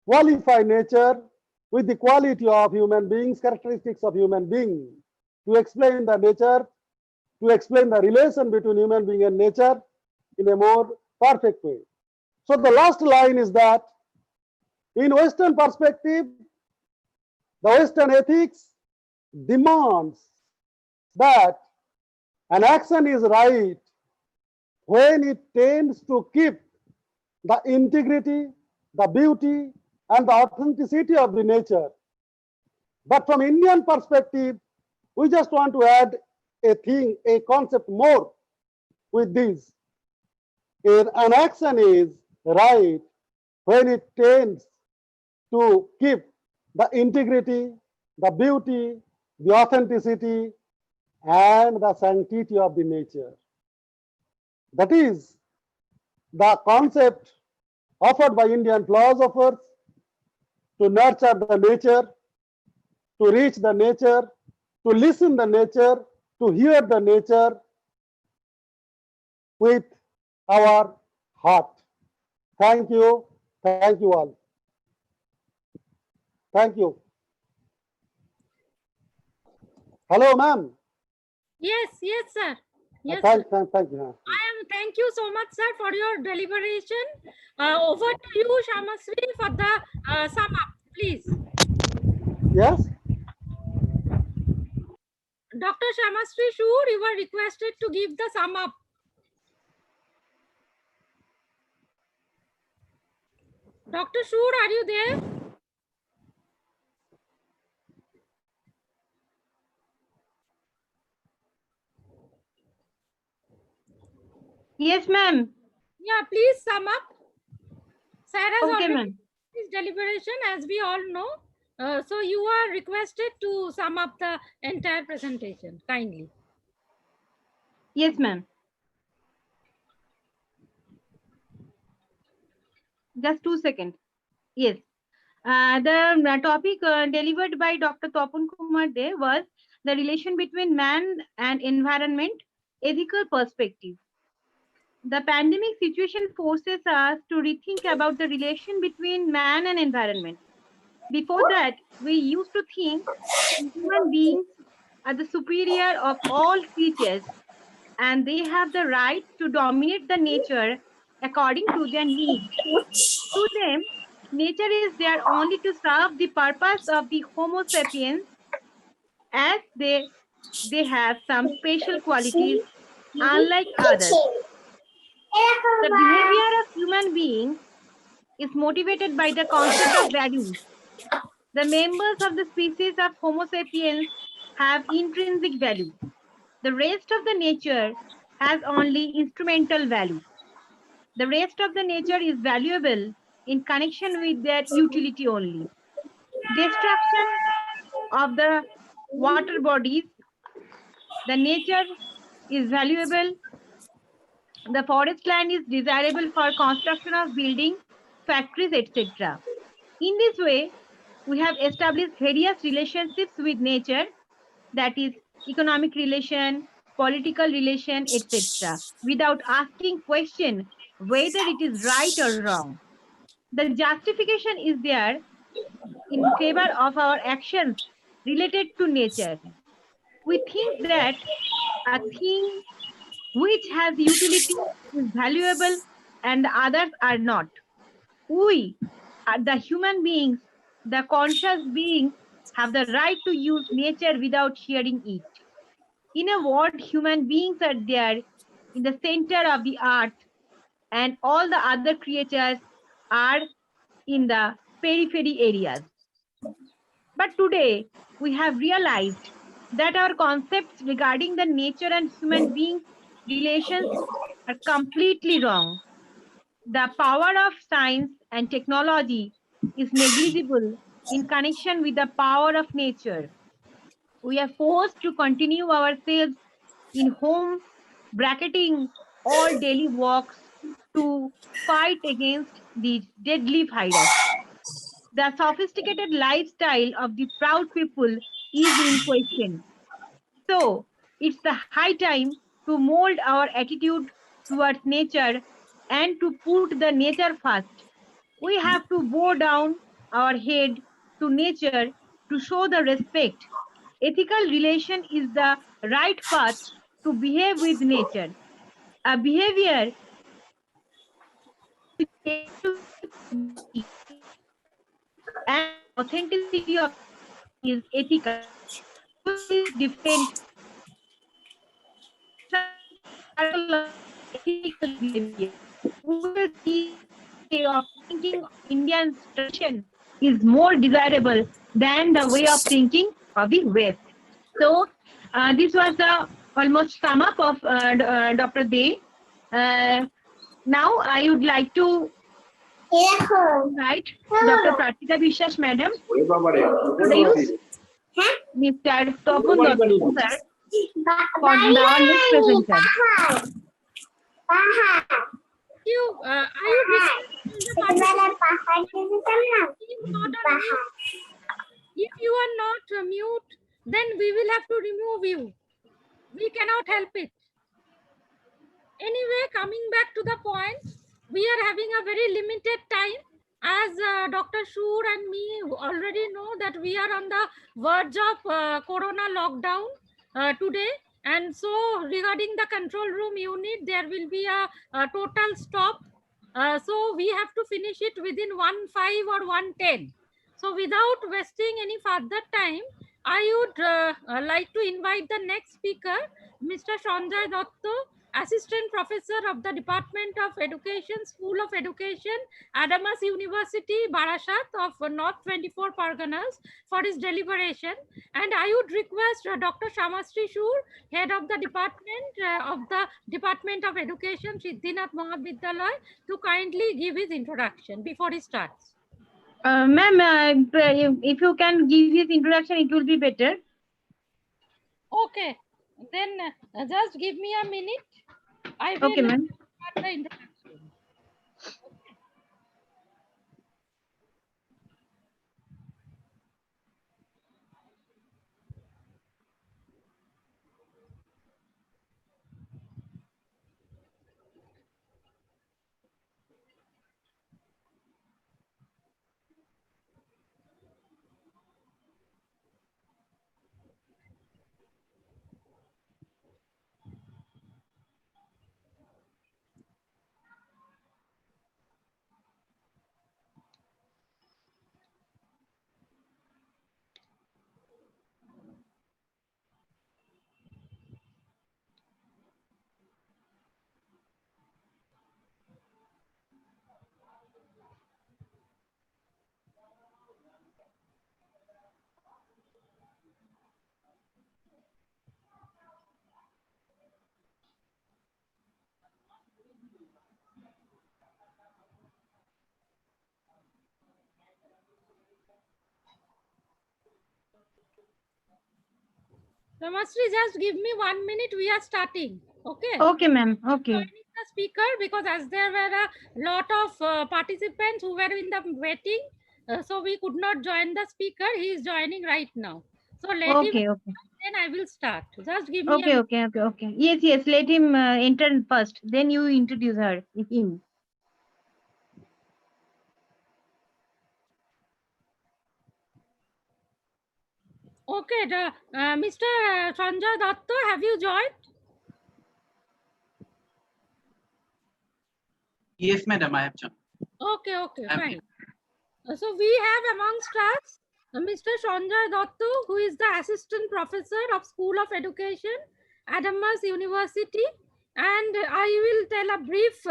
qualify nature with the quality of human beings, characteristics of human being, to explain the nature, to explain the relation between human being and nature in a more perfect way. So the last line is that in Western perspective, the Western ethics demands that an action is right when it tends to keep the integrity, the beauty, and the authenticity of the nature. But from Indian perspective, we just want to add a concept more with this. An action is right when it tends to keep the integrity, the beauty, the authenticity, and the sanctity of the nature. That is the concept offered by Indian philosophers to nurture the nature, to reach the nature, to listen the nature, to hear the nature, with our heart. Thank you. Thank you all. Thank you. Hello, ma'am. Yes, yes, sir. Yes, sir. Thank you. Thank you so much, sir, for your deliberation. Over to you, Shamasri, for the sum up, please. Yes. Dr. Shamasri Shur, you were requested to give the sum up. Dr. Shur, are you there? Yes, ma'am. Yeah, please sum up. Sir has Okay, already ma'am. his deliberation, as we all know. So you are requested to sum up the entire presentation, kindly. Yes, ma'am. Just 2 seconds. Yes. The topic delivered by Dr. Topun Kumar De was the relation between man and environment, ethical perspective. The pandemic situation forces us to rethink about the relation between man and environment. Before that, we used to think human beings are the superior of all creatures and they have the right to dominate the nature according to their needs. To them, nature is there only to serve the purpose of the Homo sapiens as they have some special qualities unlike others. The behavior of human beings is motivated by the concept of values. The members of the species of Homo sapiens have intrinsic value. The rest of the nature has only instrumental value. The rest of the nature is valuable in connection with their utility only. Destruction of the water bodies, the nature is valuable. The forest land is desirable for construction of building, factories, etc. In this way, we have established various relationships with nature, that is economic relation, political relation, etc., without asking question whether it is right or wrong. The justification is there in favor of our actions related to nature. We think that a thing which has utility is valuable and the others are not. We, the human beings, the conscious beings, have the right to use nature without sharing it. In a word, human beings are there in the center of the earth, and all the other creatures are in the periphery areas. But today, we have realized that our concepts regarding the nature and human beings' relations are completely wrong. The power of science and technology is negligible in connection with the power of nature. We are forced to continue ourselves in home, bracketing all daily walks to fight against the deadly virus. The sophisticated lifestyle of the proud people is in question. So, it's the high time to mold our attitude towards nature and to put the nature first. We have to bow down our head to nature to show the respect. Ethical relation is the right path to behave with nature. A behavior which fails to be and the authenticity of the nature is ethical. With this different circle of ethical behavior, we will see that the way of thinking of Indian tradition is more desirable than the way of thinking of the West. So, this was the almost sum up of Dr. Day. Uh, Now, I would like to invite Dr. Pratika Vishwas, Madam, to introduce Mr. Topun Dutta, sir, for our next presenter. You, I would request all the participants, please not on mute. If you are not mute, then we will have to remove you. We cannot help it. Anyway, coming back to the point, we are having a very limited time. As Dr. Shur and me already know that we are on the verge of corona lockdown today. And so regarding the control room unit, there will be a total stop. So we have to finish it within 1:05 or 1:10. So without wasting any further time, I would like to invite the next speaker, Mr. Sanjay Dotto, Assistant Professor of the Department of Education, School of Education, Adamas University, Barashat of North 24 Parganas for his deliberation. And I would request Dr. Shamastri Shur, Head of the Department of Education, Siddhinath Mahavidyalaya, to kindly give his introduction before he starts. Ma'am, if you can give his introduction, it will be better. Okay, then just give me a minute. I will Okay, ma'am. start the introduction. Shamastri, just give me 1 minute. We are starting. Okay. Okay, ma'am. Okay. Joining the speaker because as there were a lot of participants who were in the waiting, so we could not join the speaker. He is joining right now. So let him. Okay, okay. Then I will start. Just give me Okay, a. okay, okay, okay. Yes, yes. Let him enter first. Then you introduce him. Okay, Mr. Sanjay Datto, have you joined? Yes, madam, I have joined. Okay, okay, I'm fine. So we have amongst us Mr. Sanjay Datto, who is the Assistant Professor of School of Education, Adamas University. And I will tell a brief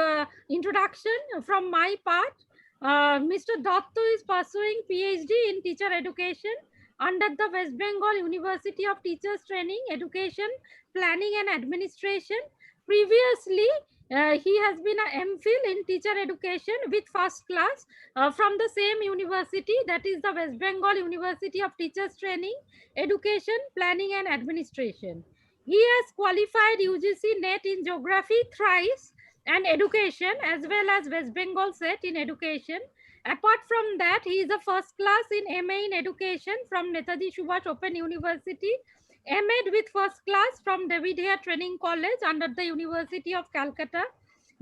introduction from my part. Mr. Datto is pursuing PhD in teacher education under the West Bengal University of Teachers Training, Education, Planning and Administration. Previously, he has been an MPhil in teacher education with first class from the same university, that is the West Bengal University of Teachers Training, Education, Planning and Administration. He has qualified UGC NET in Geography thrice and Education as well as West Bengal SET in Education. Apart from that, he is a first class in MA in Education from Netaji Subhash Open University, MAd with first class from David Hare Training College under the University of Calcutta,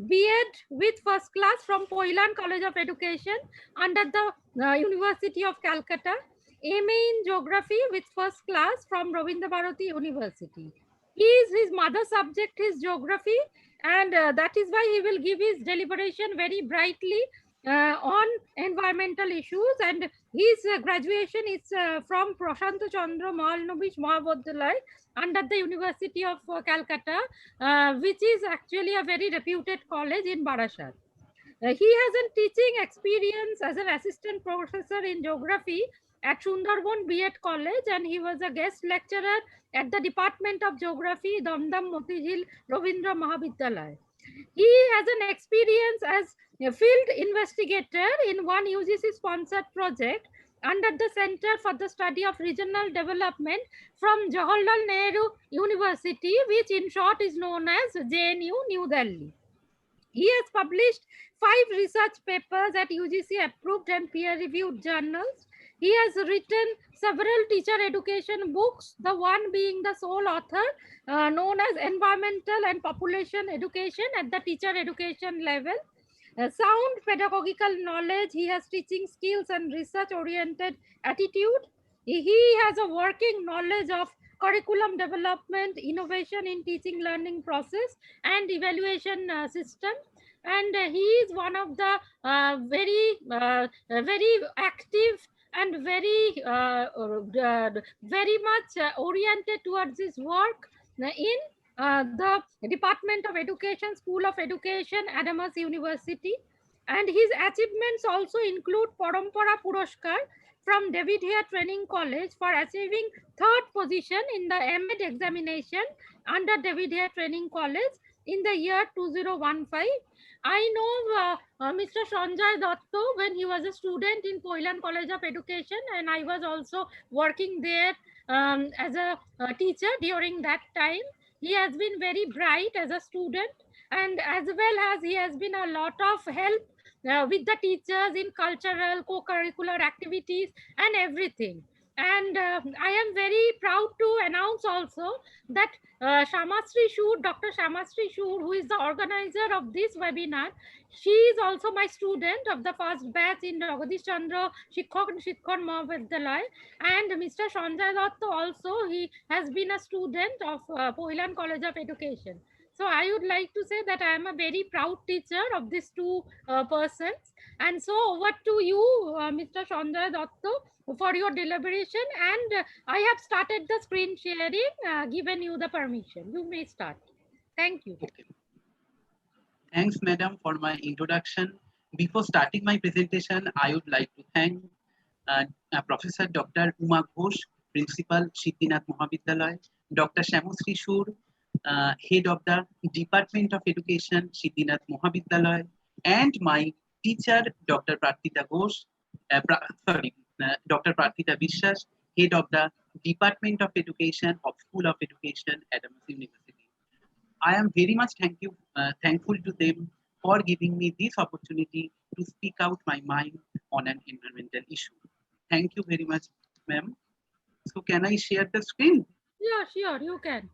B.Ed with first class from Poilan College of Education under the University of Calcutta, MA in Geography with first class from Rabindra Bharati University. His mother subject is Geography, and that is why he will give his deliberation very brightly on environmental issues. And his graduation is from Prashanta Chandra Mahalnobish Mahavidyalaya under the University of Calcutta, which is actually a very reputed college in Barashat. He has a teaching experience as an assistant professor in geography at Sundarban B.Ed College, and he was a guest lecturer at the Department of Geography, Damdam Motihil Ravindra Mahavidyalaya. He has an experience as a field investigator in one UGC sponsored project under the Center for the Study of Regional Development from Jawaharlal Nehru University, which in short is known as JNU, New Delhi. He has published 5 research papers at UGC approved and peer reviewed journals. He has written several teacher education books, the one being the sole author, known as Environmental and Population Education at the teacher education level. Sound pedagogical knowledge, he has teaching skills and research oriented attitude. He has a working knowledge of curriculum development, innovation in teaching learning process, and evaluation system. And he is one of the very active and very much oriented towards his work in the Department of Education, School of Education, Adams University. And his achievements also include Parampara Puroskar from David Hare Training College for achieving third position in the MEd examination under David Hare Training College in the year 2015. I know Mr. Sanjay Datto when he was a student in Koilan College of Education, and I was also working there as a teacher during that time. He has been very bright as a student, and as well as he has been a lot of help with the teachers in cultural co-curricular activities and everything. And I am very proud to announce also that Shamasri Shur, Dr. Shamasri Shur, who is the organizer of this webinar, she is also my student of the first batch in Jagadish Chandra Shikhon Mahavidyalaya. And Mr. Sanjay Datto also, he has been a student of Poilan College of Education. So I would like to say that I am a very proud teacher of these two persons. And so over to you, Mr. Sanjay Datto, for your deliberation. And I have started the screen sharing, given you the permission. You may start. Thank you. Okay. Thanks, madam, for my introduction. Before starting my presentation, I would like to thank Professor Dr. Uma Ghosh, Principal, Siddhinath Mahavidyalaya, Dr. Shamusri Shur, Head of the Department of Education, Siddhinath Mahavidyalaya, and my teacher, Dr. Prarthita Ghosh, Dr. Prarthita Vishwas, Head of the Department of Education of School of Education, Adams University. I am very much thankful to them for giving me this opportunity to speak out my mind on an environmental issue. Thank you very much, ma'am. So can I share the screen? Yeah, sure, you can.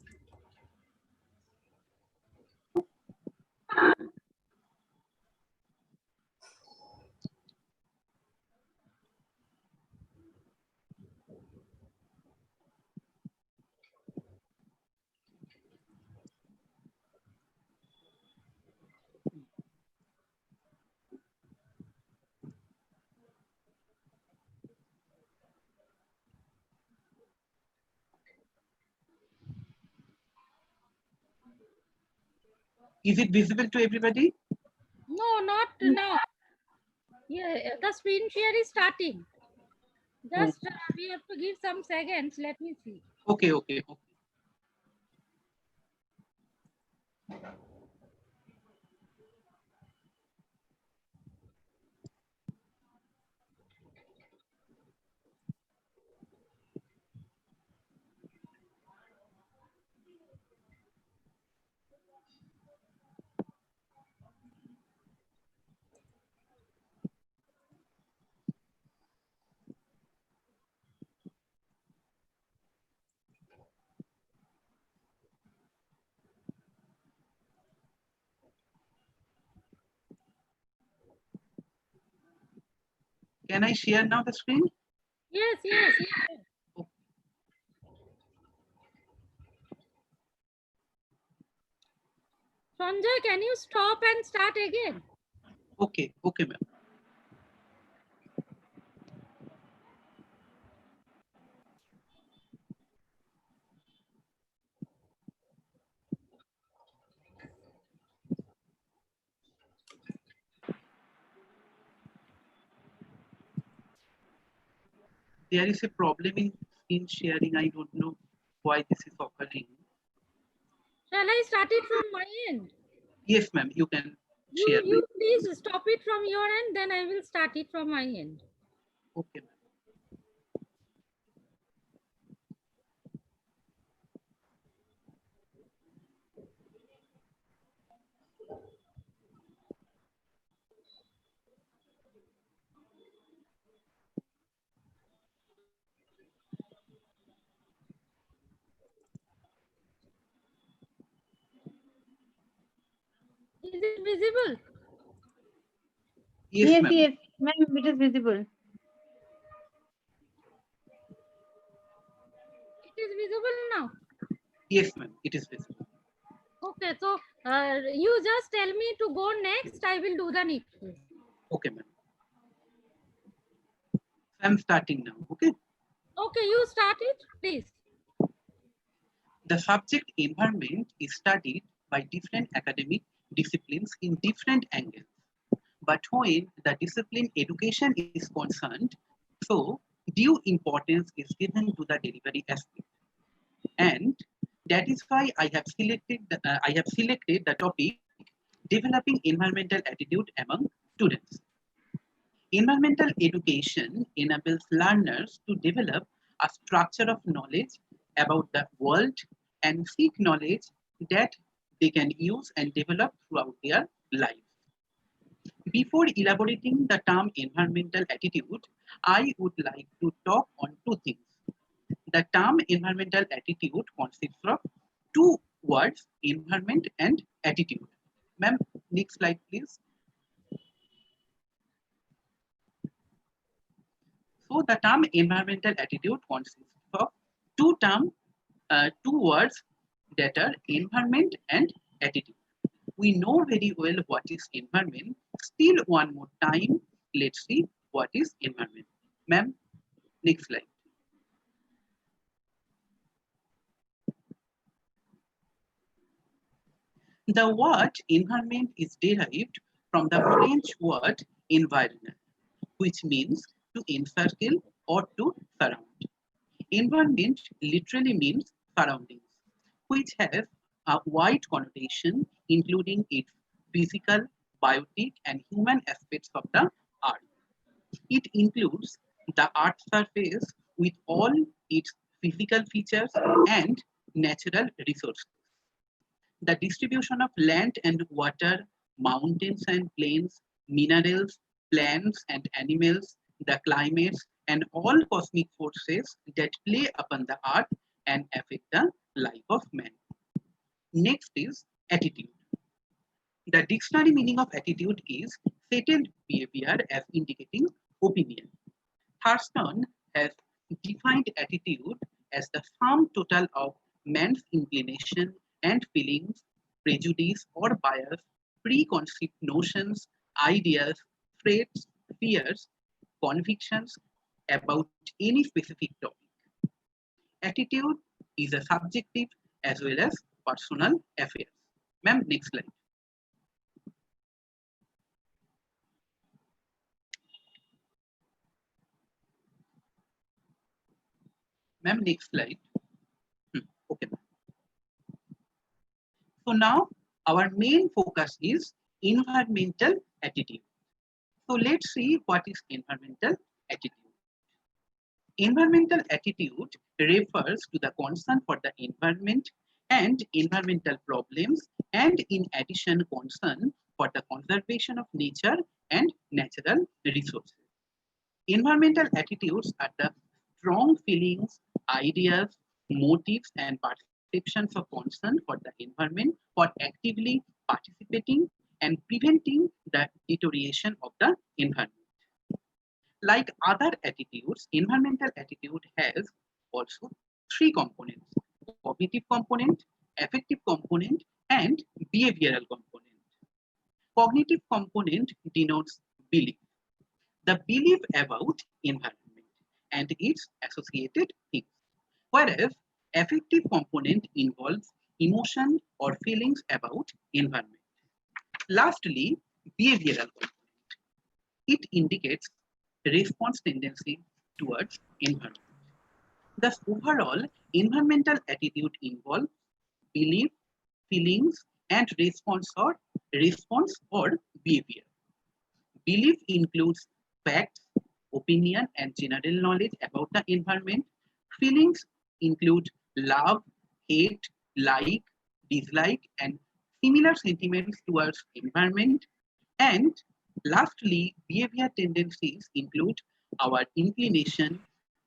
Is it visible to everybody? No, not now. Yeah, the screen share is starting. Just we have to give some seconds. Let me see. Okay, okay, okay. Can I share now the screen? Yes, yes, yes. Sanjay, can you stop and start again? Okay, okay, ma'am. There is a problem in screen sharing. I don't know why this is occurring. Shall I start it from my end? Yes, ma'am, you can share. You please stop it from your end, then I will start it from my end. Okay, ma'am. it visible? Yes, Yes, ma'am. yes, ma'am, it is visible. It is visible now. Yes, ma'am. It is visible. Okay, so you just tell me to go next. I will do the needful. Okay, ma'am. So I'm starting now. Okay. Okay, you start it, please. The subject environment is studied by different academic disciplines in different angles. But when the discipline education is concerned, so due importance is given to the delivery aspect. And that is why I have selected the topic developing environmental attitude among students. Environmental education enables learners to develop a structure of knowledge about the world and seek knowledge that they can use and develop throughout their life. Before elaborating the term environmental attitude, I would like to talk on two things. The term environmental attitude consists of two words, environment and attitude. Ma'am, next slide, please. So the term environmental attitude consists of two words that are environment and attitude. We know very well what is environment. Still one more time, let's see what is environment. Ma'am, next slide. The word environment is derived from the French word environner, which means to encircle or to surround. Environment literally means surroundings, which has a wide connotation, including its physical, biotic, and human aspects of the earth. It includes the earth's surface with all its physical features and natural resources. The distribution of land and water, mountains and plains, minerals, plants and animals, the climates, and all cosmic forces that play upon the earth and affect the life of man. Next is attitude. The dictionary meaning of attitude is settled behavior as indicating opinion. Thurston has defined attitude as the sum total of man's inclination and feelings, prejudice or bias, preconceived notions, ideas, threats, fears, convictions about any specific topic. Attitude is a subjective as well as personal affair. Ma'am, next slide. Ma'am, next slide. Okay. So now our main focus is environmental attitude. So let's see what is environmental attitude. Environmental attitude refers to the concern for the environment and environmental problems, and in addition concern for the conservation of nature and natural resources. Environmental attitudes are the strong feelings, ideas, motives, and perceptions of concern for the environment for actively participating and preventing the deterioration of the environment. Like other attitudes, environmental attitude has also three components: cognitive component, affective component, and behavioral component. Cognitive component denotes belief, the belief about environment and its associated things, whereas affective component involves emotion or feelings about environment. Lastly, behavioral component. It indicates response tendency towards environment. Thus, overall, environmental attitude involves belief, feelings, and response or behavior. Belief includes facts, opinion, and general knowledge about the environment. Feelings include love, hate, like, dislike, and similar sentiments towards environment. And lastly, behavior tendencies include our inclination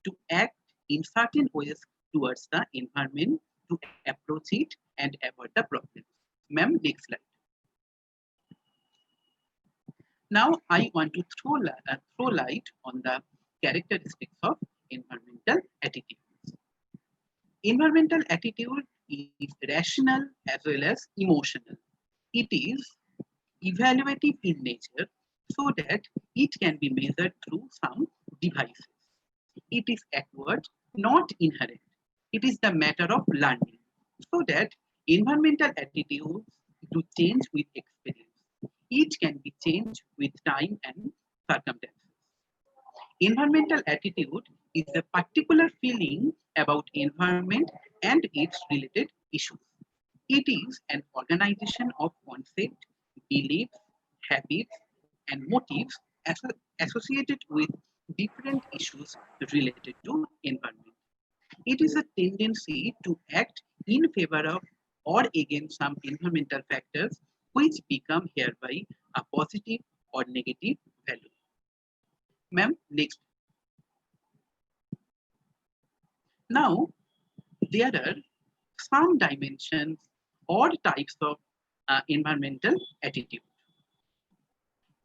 to act in certain ways towards the environment, to approach it and avoid the problems. Ma'am, next slide. Now I want to throw light on the characteristics of environmental attitudes. Environmental attitude is rational as well as emotional. It is evaluative in nature so that it can be measured through some devices. It is outward, not inherent. It is the matter of learning so that environmental attitudes do change with experience. It can be changed with time and circumstances. Environmental attitude is a particular feeling about environment and its related issues. It is an organization of concepts, beliefs, habits, and motives associated with different issues related to environment. It is a tendency to act in favor of or against some environmental factors which become hereby a positive or negative value. Ma'am, next. Now, there are some dimensions or types of environmental attitude.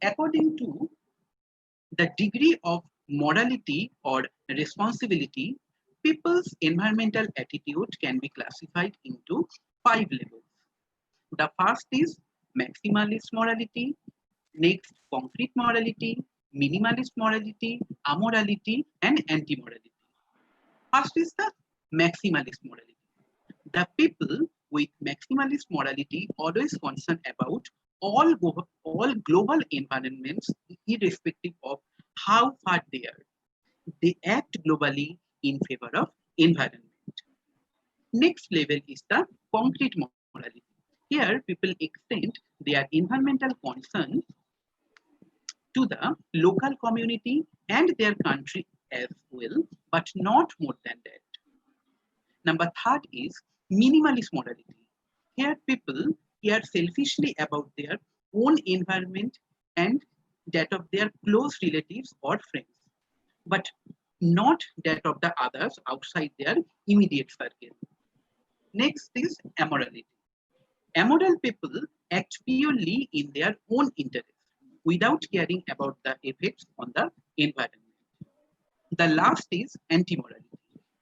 According to the degree of morality or responsibility, people's environmental attitude can be classified into 5 levels. The first is maximalist morality, next concrete morality, minimalist morality, amorality, and anti-morality. First is the maximalist morality. The people with maximalist morality always concerned about all global environments, irrespective of how far they are. They act globally in favor of environment. Next level is the concrete morality. Here, people extend their environmental concern to the local community and their country as well, but not more than that. Number third is minimalist morality. Here people care selfishly about their own environment and that of their close relatives or friends, but not that of the others outside their immediate circle. Next is amorality. Amoral people act purely in their own interest without caring about the effects on the environment. The last is anti-morality.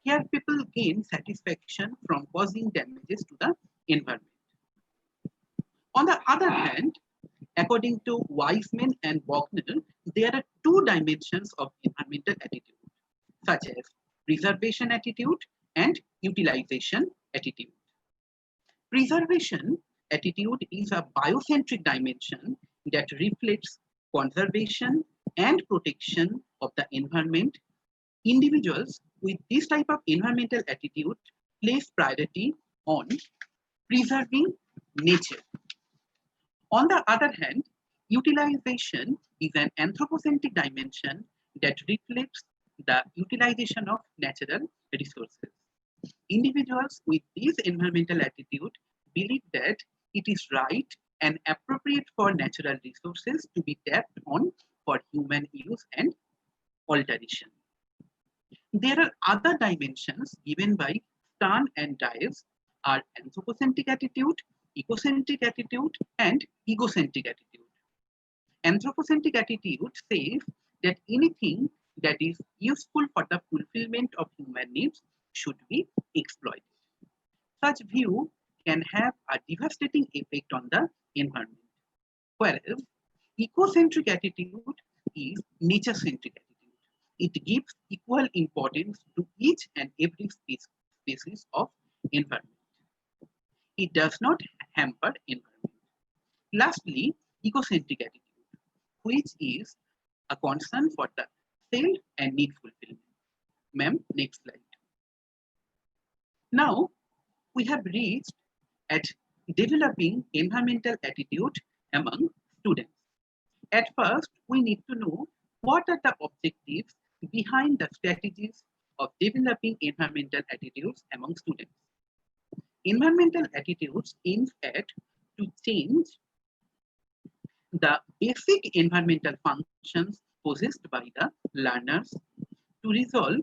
Here people gain satisfaction from causing damages to the environment. On the other hand, according to Wiseman and Wagner, there are 2 dimensions of environmental attitude, such as preservation attitude and utilization attitude. Preservation attitude is a biocentric dimension that reflects conservation and protection of the environment. Individuals with this type of environmental attitude place priority on preserving nature. On the other hand, utilization is an anthropocentric dimension that reflects the utilization of natural resources. Individuals with this environmental attitude believe that it is right and appropriate for natural resources to be tapped on for human use and alteration. There are other dimensions given by Stern and Dives are anthropocentric attitude, ecocentric attitude, and egocentric attitude. Anthropocentric attitude says that anything that is useful for the fulfillment of human needs should be exploited. Such view can have a devastating effect on the environment, whereas ecocentric attitude is nature-centric attitude. It gives equal importance to each and every species of environment. It does not hamper environment. Lastly, ecocentric attitude, which is a concern for the self and need fulfillment. Ma'am, next slide. Now, we have reached at developing environmental attitude among students. At first, we need to know what are the objectives behind the strategies of developing environmental attitudes among students. Environmental attitudes aims at to change the basic environmental functions possessed by the learners, to resolve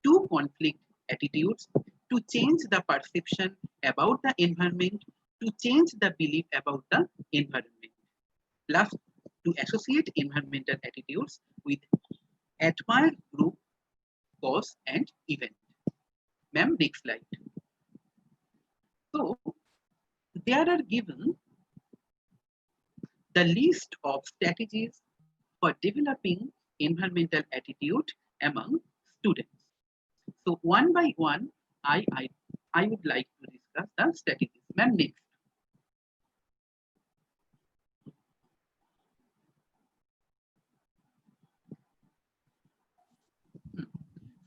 2 conflict attitudes, to change the perception about the environment, to change the belief about the environment. Plus, to associate environmental attitudes with admired group, cause, and event. Ma'am, next slide. So, there are given the list of strategies for developing environmental attitude among students. So one by one, I would like to discuss the strategies. Ma'am, next.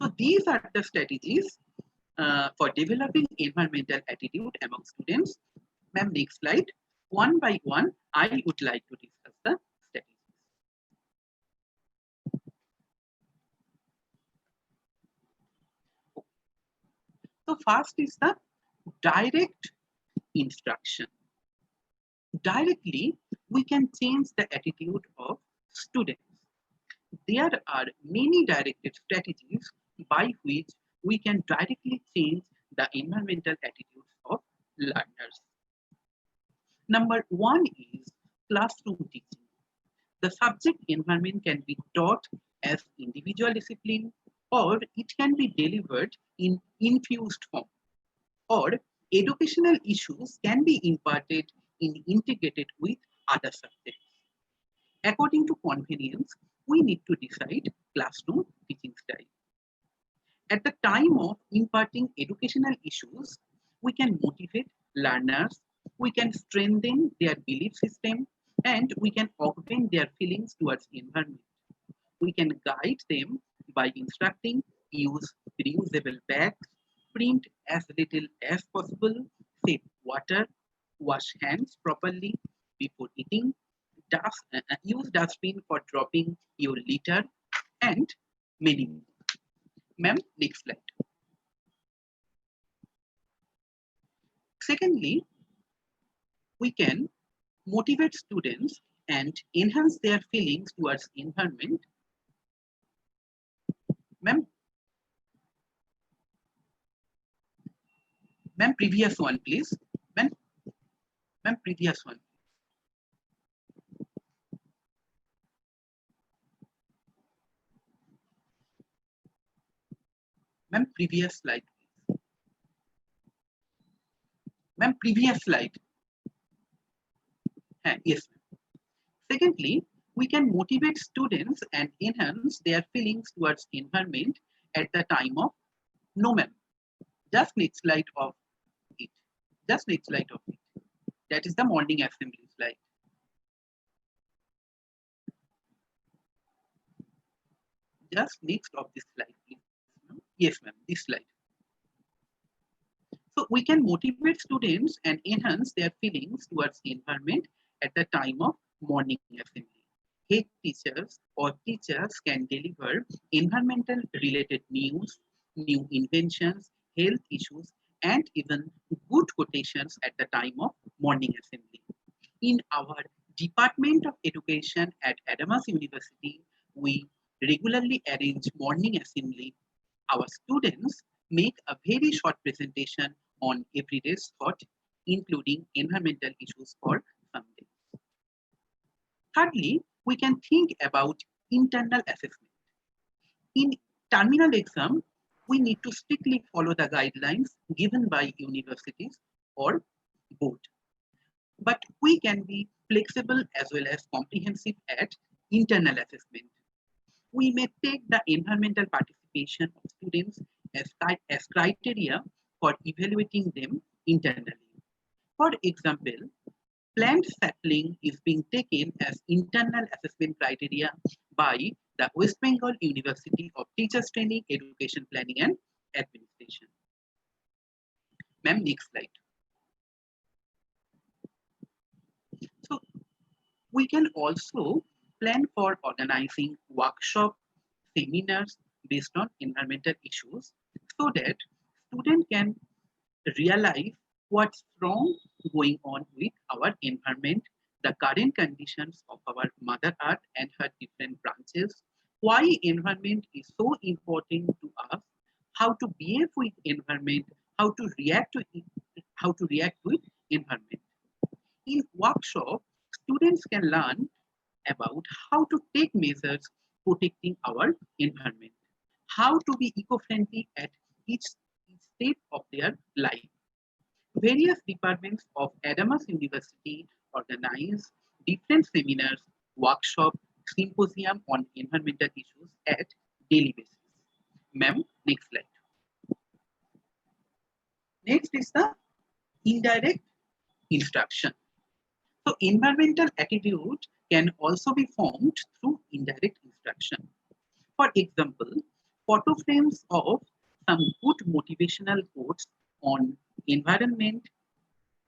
So these are the strategies for developing environmental attitude among students. Ma'am, next slide. One by one, I would like to discuss the strategies. So first is the direct instruction. Directly, we can change the attitude of students. There are many directed strategies by which we can directly change the environmental attitudes of learners. Number one is classroom teaching. The subject environment can be taught as individual discipline, or it can be delivered in infused form, or educational issues can be imparted in integrated with other subjects. According to convenience, we need to decide classroom teaching style. At the time of imparting educational issues, we can motivate learners, we can strengthen their belief system, and we can augment their feelings towards environment. We can guide them by instructing use reusable bags, print as little as possible, save water, wash hands properly before eating, use dustbin for dropping your litter, and many more. Ma'am, next slide. Secondly, we can motivate students and enhance their feelings towards environment. Ma'am, previous one, please. Ma'am, previous one. Ma'am, previous slide. Ma'am, previous slide. Yes. Secondly, we can motivate students and enhance their feelings towards environment at the time of no, ma'am. Just next slide of it. Just next slide of it. That is the morning assembly slide. Just next of this slide, please. Yes, ma'am, this slide. So we can motivate students and enhance their feelings towards environment at the time of morning assembly. Head teachers or teachers can deliver environmental related news, new inventions, health issues, and even good quotations at the time of morning assembly. In our Department of Education at Adams University, we regularly arrange morning assembly. Our students make a very short presentation on everyday thought, including environmental issues for some days. Thirdly, we can think about internal assessment. In terminal exam, we need to strictly follow the guidelines given by universities or board. But we can be flexible as well as comprehensive at internal assessment. We may take the environmental participation of students as criteria for evaluating them internally. For example, plant sapling is being taken as internal assessment criteria by the West Bengal University of Teachers Training, Education Planning and Administration. Ma'am, next slide. So we can also plan for organizing workshops, seminars based on environmental issues so that students can realize what's wrong going on with our environment, the current conditions of our Mother Earth and her different branches, why environment is so important to us, how to behave with environment, how to react to it, how to react with environment. In workshop, students can learn about how to take measures protecting our environment, how to be eco-friendly at each step of their life. Various departments of Adamas University organize different seminars, workshops, symposium on environmental issues at daily basis. Ma'am, next slide. Next is the indirect instruction. So environmental attitude can also be formed through indirect instruction. For example, photo frames of some good motivational quotes on environment,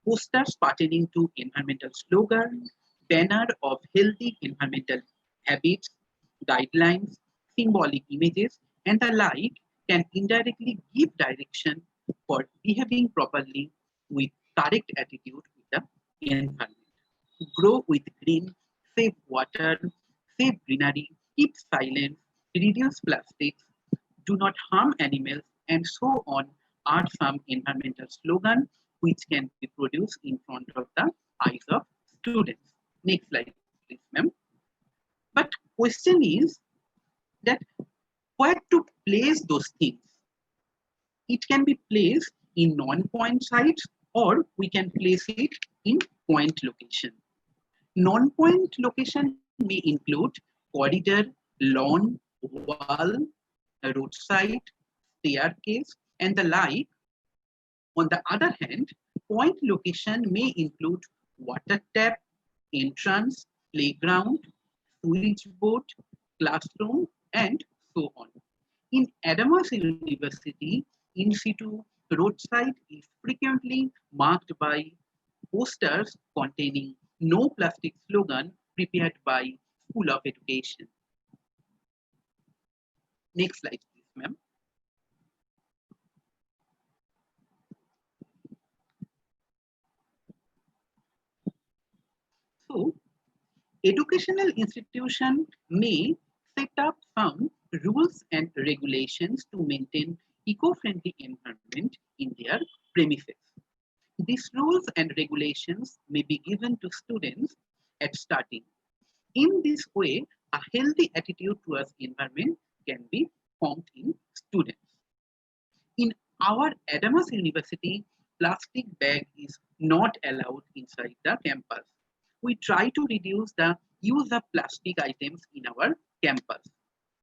posters pertaining to environmental slogan, banner of healthy environmental habits, guidelines, symbolic images, and the like can indirectly give direction for behaving properly with correct attitude with the environment. Grow with green, save water, save greenery, keep silence, reduce plastics, do not harm animals, and so on are some environmental slogans which can be produced in front of the eyes of students. Next slide, please, ma'am. But question is that where to place those things? It can be placed in non-point sites or we can place it in point location. Non-point location may include corridor, lawn, wall, roadside, staircase, and the like. On the other hand, point location may include water tap, entrance, playground, switchboard, classroom, and so on. In Adamas University, in situ roadside is frequently marked by posters containing no plastic slogan prepared by School of Education. Next slide, please, ma'am. So, educational institution may set up some rules and regulations to maintain eco-friendly environment in their premises. These rules and regulations may be given to students at starting. In this way, a healthy attitude towards environment can be formed in students. In our Adamas University, plastic bag is not allowed inside the campus. We try to reduce the use of plastic items in our campus.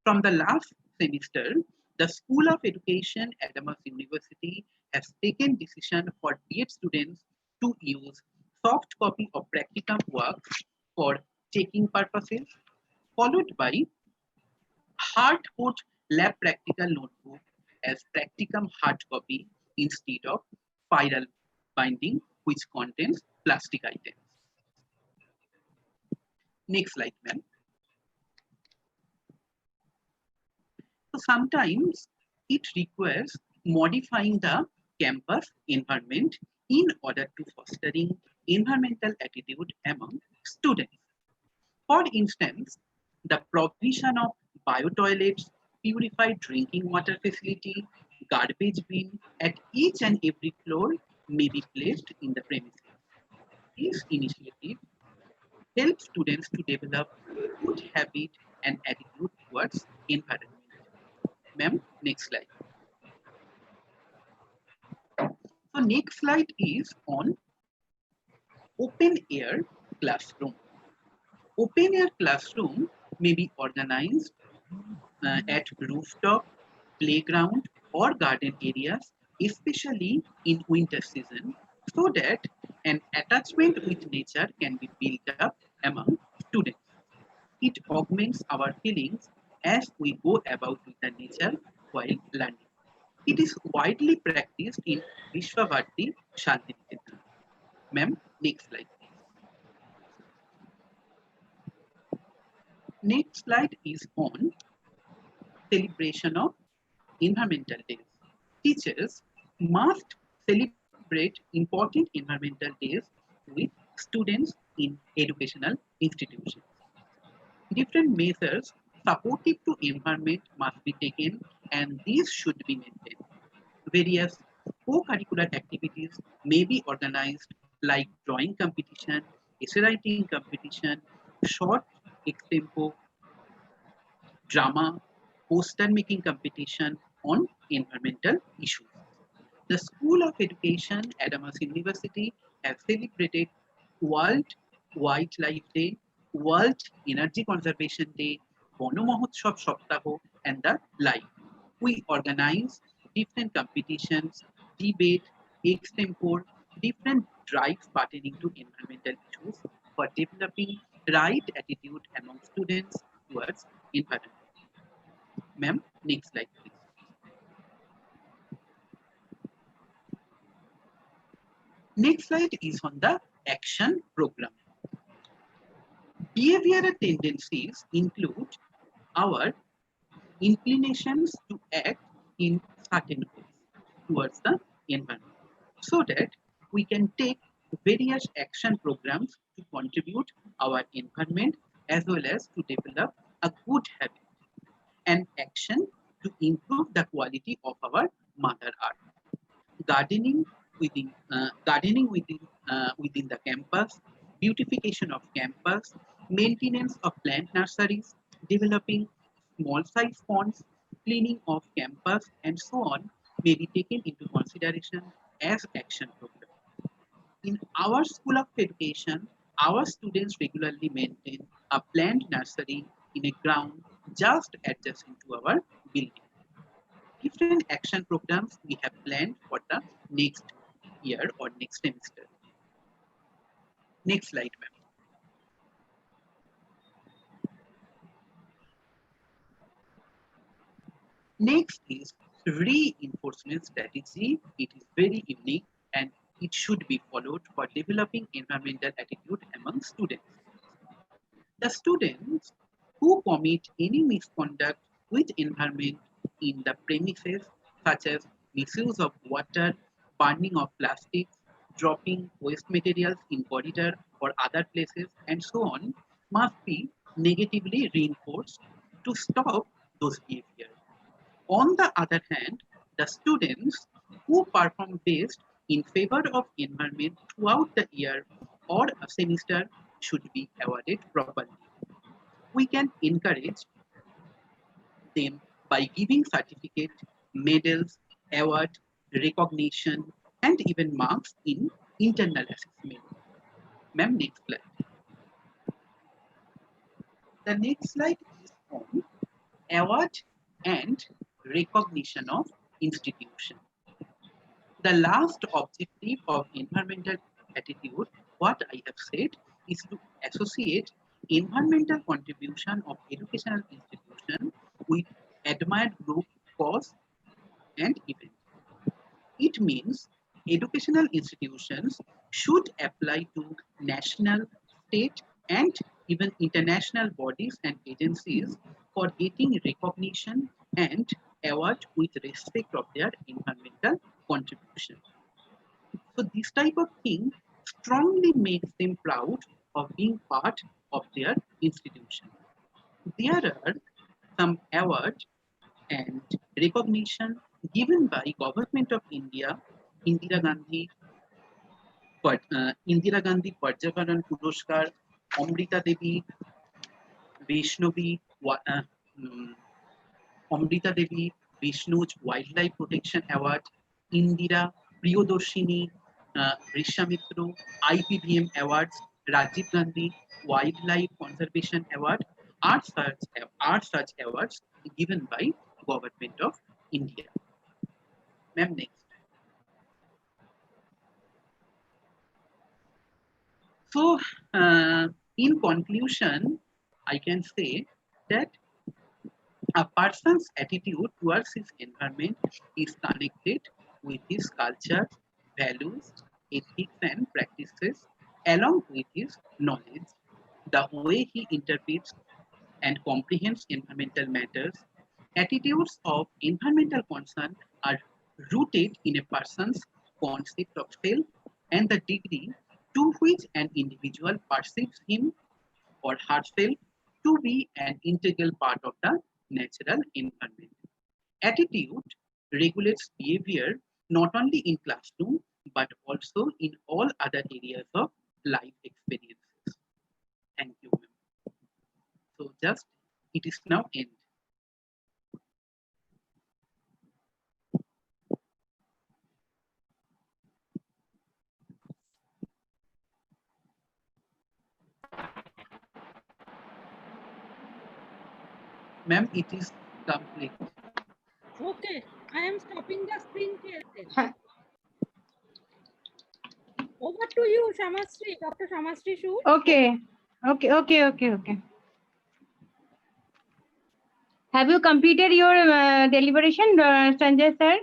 From the last semester, the School of Education Adamas University has taken decision for BEd students to use soft copy of practicum work for taking purposes, followed by hardboard lab practical notebook as practicum hard copy instead of spiral binding which contains plastic items. Next slide, ma'am. So sometimes it requires modifying the campus environment in order to fostering environmental attitude among students. For instance, the provision of bio-toilets, purified drinking water facility, garbage bin at each and every floor may be placed in the premises. This initiative helps students to develop good habit and attitude towards environment. Ma'am, next slide. So next slide is on open air classroom. Open air classroom may be organized at rooftop, playground, or garden areas, especially in winter season, so that an attachment with nature can be built up among students. It augments our feelings as we go about with the nature while learning. It is widely practiced in Vishwabharati Shantiniketan. Ma'am, next slide. Next slide is on celebration of environmental days. Teachers must celebrate important environmental days with students in educational institutions. Different measures supportive to environment must be taken and these should be maintained. Various co-curricular activities may be organized like drawing competition, essay writing competition, short extempo, drama, poster making competition on environmental issues. The School of Education at Amos University has celebrated World Wildlife Day, World Energy Conservation Day, Bono Mahotsav Saptaho, and the like. We organize different competitions, debate, extempore, different drives pertaining to environmental issues for developing right attitude among students towards environment. Ma'am, next slide, please. Next slide is on the action program. Behavioral tendencies include our inclinations to act in certain ways towards the environment so that we can take various action programs to contribute our environment as well as to develop a good habit and action to improve the quality of our mother earth. Gardening within the campus, beautification of campus, maintenance of plant nurseries, developing small size ponds, cleaning of campus, and so on may be taken into consideration as action program. In our School of Education, our students regularly maintain a plant nursery in a ground just adjacent to our building. Different action programs we have planned for the next year or next semester. Next slide, ma'am. Next is reinforcement strategy. It is very unique and it should be followed for developing environmental attitude among students. The students who commit any misconduct with environment in the premises, such as misuse of water, burning of plastics, dropping waste materials in corridor or other places, and so on, must be negatively reinforced to stop those behaviors. On the other hand, the students who perform best in favor of environment throughout the year or a semester should be awarded properly. We can encourage them by giving certificate, medals, award, recognition, and even marks in internal assessment. Ma'am, next slide. The next slide is on award and recognition of institution. The last objective of environmental attitude, what I have said, is to associate environmental contribution of educational institution with admired group, cause, and event. It means educational institutions should apply to national, state, and even international bodies and agencies for getting recognition and award with respect of their environmental contribution. So this type of thing strongly makes them proud of being part of their institution. There are some awards and recognition given by Government of India, Indira Gandhi, Indira Gandhi Parjakaran Puroskar, Amrita Devi, Vaishnavi, Amrita Devi, Vishnu's Wildlife Protection Award, Indira Priyodarshini, Rishamitro, IPVM Awards, Rajiv Gandhi Wildlife Conservation Award are such awards given by Government of India. Ma'am, next. So, in conclusion, I can say that a person's attitude towards his environment is connected with his culture, values, ethics, and practices, along with his knowledge, the way he interprets and comprehends environmental matters. Attitudes of environmental concern are rooted in a person's concept of self and the degree to which an individual perceives him or herself to be an integral part of the natural environment. Attitude regulates behavior not only in classroom but also in all other areas of life experiences. Thank you. So just it is now end. Ma'am, it is complete. Okay, I am stopping the screen share then. Ha- Over to you, Shamasri, Dr. Shamasri Shu. Okay. Okay. Have you completed your deliberation, Sanjay sir?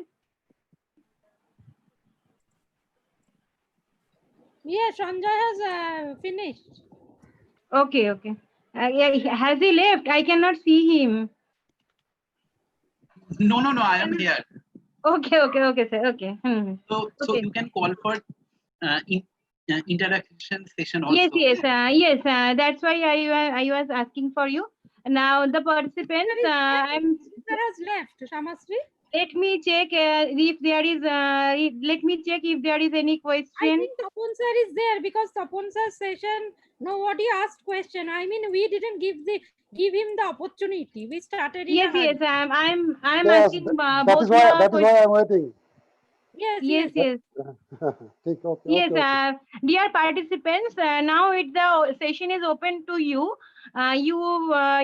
Yes, Sanjay has finished. Okay. Yeah, has he left? I cannot see him. No, I am here. Okay, sir. Okay. So Okay. you can call for interaction session also. Yes. That's why I was asking for you. Now the participants, I'm. Sir has left, Shamasri. Let me check if there is. Let me check if there is any I question. think Tapun sir is there because Tapun sir's session, nobody asked question. I mean, we didn't give him the opportunity. We started in a hurry. Yes. I'm Yes, asking that both is why the questions. I'm waiting. Yes. Yes. Yes, Okay. dear participants, now the session is open to you. You are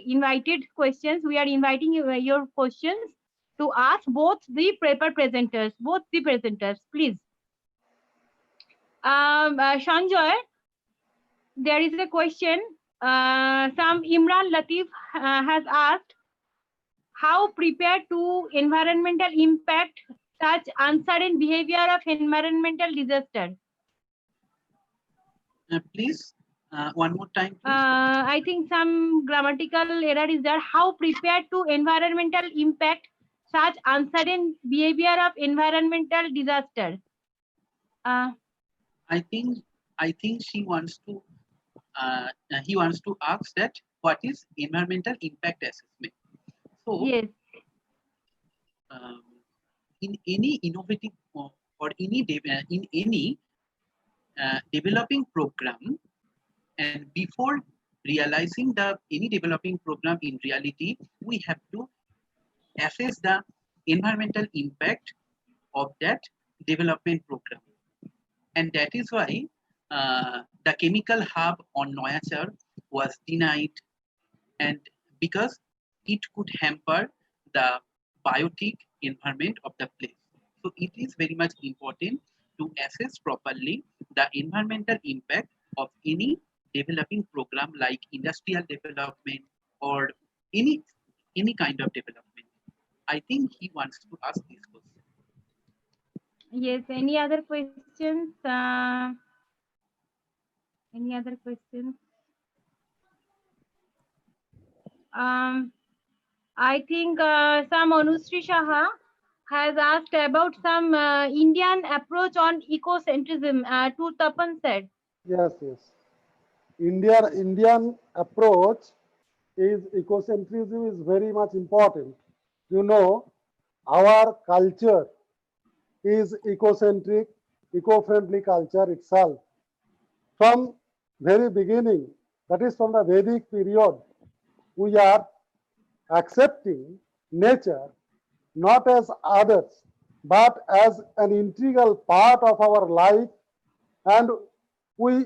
invited questions. We are inviting you, your questions to ask both the paper presenters. Please. Sanjay, there is a question. Some Imran Latif has asked, how prepared to environmental impact such uncertain behavior of environmental disaster? Please, one more time, please. I think some grammatical error is there. How prepared to environmental impact such uncertain behavior of environmental disaster? I think she wants to. He wants to ask that what is environmental impact assessment. So, Yes. um, in any innovative or any in any developing program, and before realizing the any developing program in reality, we have to assess the environmental impact of that development program, and that is why the chemical hub on Noyachar was denied, and because it could hamper the biotic environment of the place. So it is very much important to assess properly the environmental impact of any developing program like industrial development or any any kind of development. I think he wants to ask this question. Yes. Any other questions? Any other questions? I think some Anusri Shaha has asked about some Indian approach on ecocentrism to Tapan said. Yes. Indian approach is ecocentrism is very much important. You know, our culture is ecocentric, eco-friendly culture itself. From very beginning, that is from the Vedic period, we are accepting nature not as others, but as an integral part of our life, and we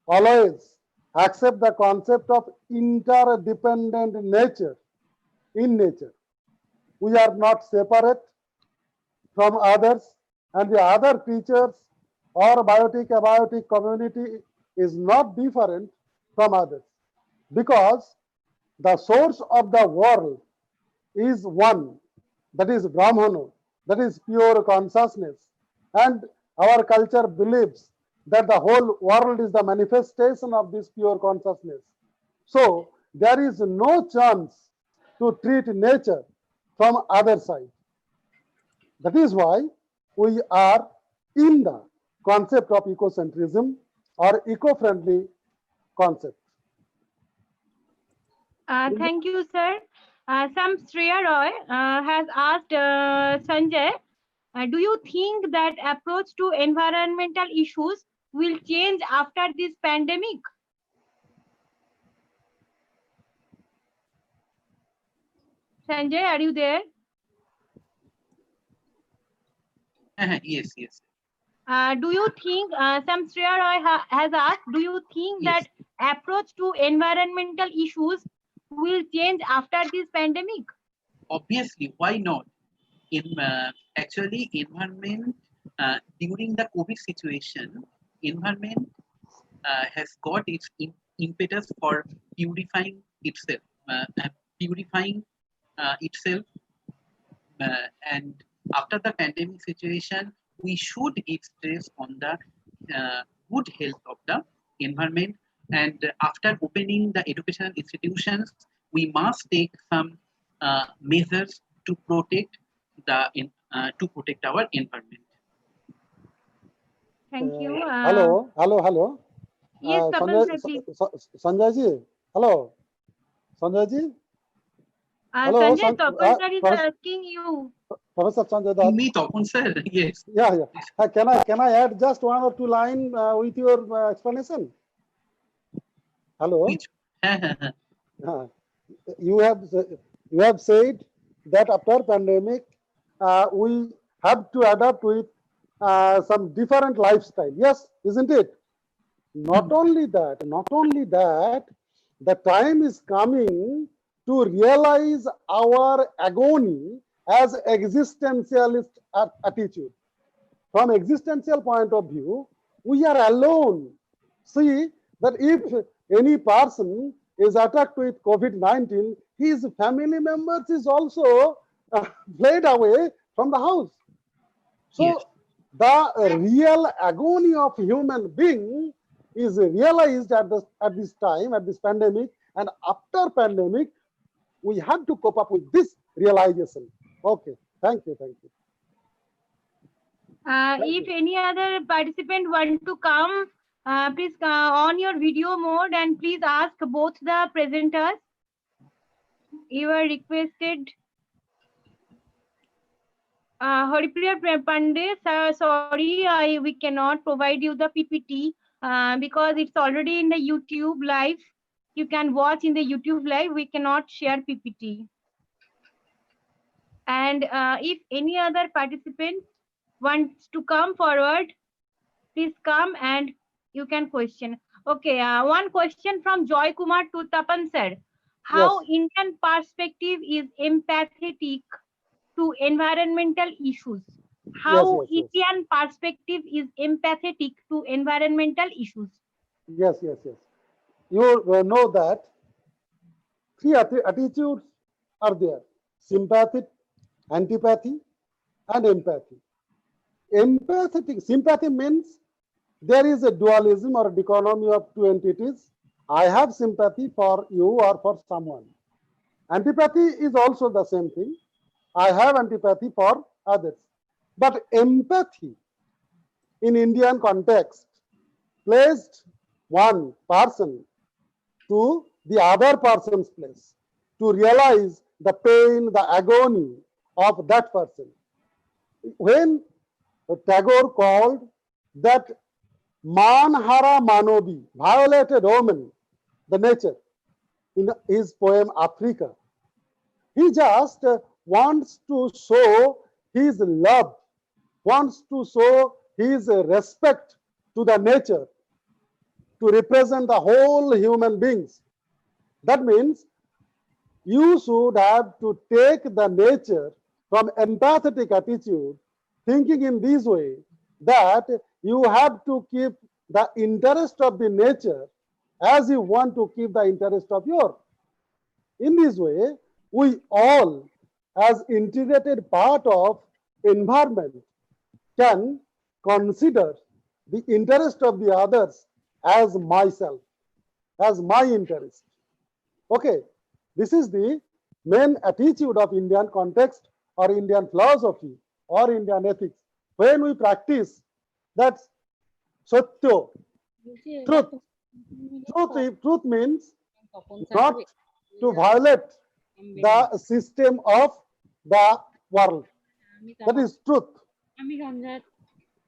always accept the concept of interdependent nature in nature. We are not separate from others, and the other creatures or biotic abiotic community is not different from others, because the source of the world is one, that is Brahmana, that is pure consciousness. And our culture believes that the whole world is the manifestation of this pure consciousness. So there is no chance to treat nature from other side. That is why we are in the concept of ecocentrism or eco-friendly concept. Thank you, sir. Some Shreya Roy has asked Sanjay, do you think that approach to environmental issues will change after this pandemic? Sanjay, are you there? Yes, yes, Do you think, some Shreya Roy has asked, do you think that yes. approach to environmental issues will change after this pandemic? Obviously, why not? Actually, environment during the COVID situation, environment has got its impetus for purifying itself, purifying itself, and after the pandemic situation, we should give stress on the good health of the environment. And after opening the educational institutions, we must take some measures to protect our environment. Thank you. Hello. Yes, Tapan sir, please. Sanjay ji. Hello, Sanjay ji. Hello, Sanjay, Tapan sir is asking you. Professor Sanjay To Das. me, Tapan sir, yes. Yeah. Can I add just one or two line with your explanation? Hello. Which Uh, you have said that after pandemic we have to adapt with some different lifestyle. Yes, isn't it? Not only that, the time is coming to realize our agony as existentialist attitude. From existential point of view, we are alone. See that if any person is attacked with COVID-19, his family members is also fled away from the house. So yes, the real agony of human being is realized at this time, at this pandemic, and after pandemic, we have to cope up with this realization. Okay, thank you. If any other participant want to come, please on your video mode and please ask both the presenters. You are requested. Haripriya Pandey, sorry, we cannot provide you the PPT because it's already in the YouTube live. You can watch in the YouTube live. We cannot share PPT. And if any other participant wants to come forward, please come and you can question. Okay, one question from Joy Kumar to Tapan sir. Yes, How Indian perspective is empathetic to environmental issues? How yes. Indian perspective is empathetic to environmental issues? Yes. You know that three attitudes are there: sympathy, antipathy, and empathy. Sympathy means there is a dualism or dichotomy of two entities. I have sympathy for you or for someone. Antipathy is also the same thing. I have antipathy for others. But empathy in Indian context placed one person to the other person's place to realize the pain, the agony of that person. When Tagore called that Manhara Manobi, violated woman, the nature, in his poem Africa, he just wants to show his love, wants to show his respect to the nature, to represent the whole human beings. That means you should have to take the nature from empathetic attitude, thinking in this way that you have to keep the interest of the nature as you want to keep the interest of your. In this way, we all, as integrated part of environment, can consider the interest of the others as myself, as my interest. Okay, this is the main attitude of Indian context or Indian philosophy or Indian ethics. When we practice that satya, truth means not to violate the system of the world. That is truth.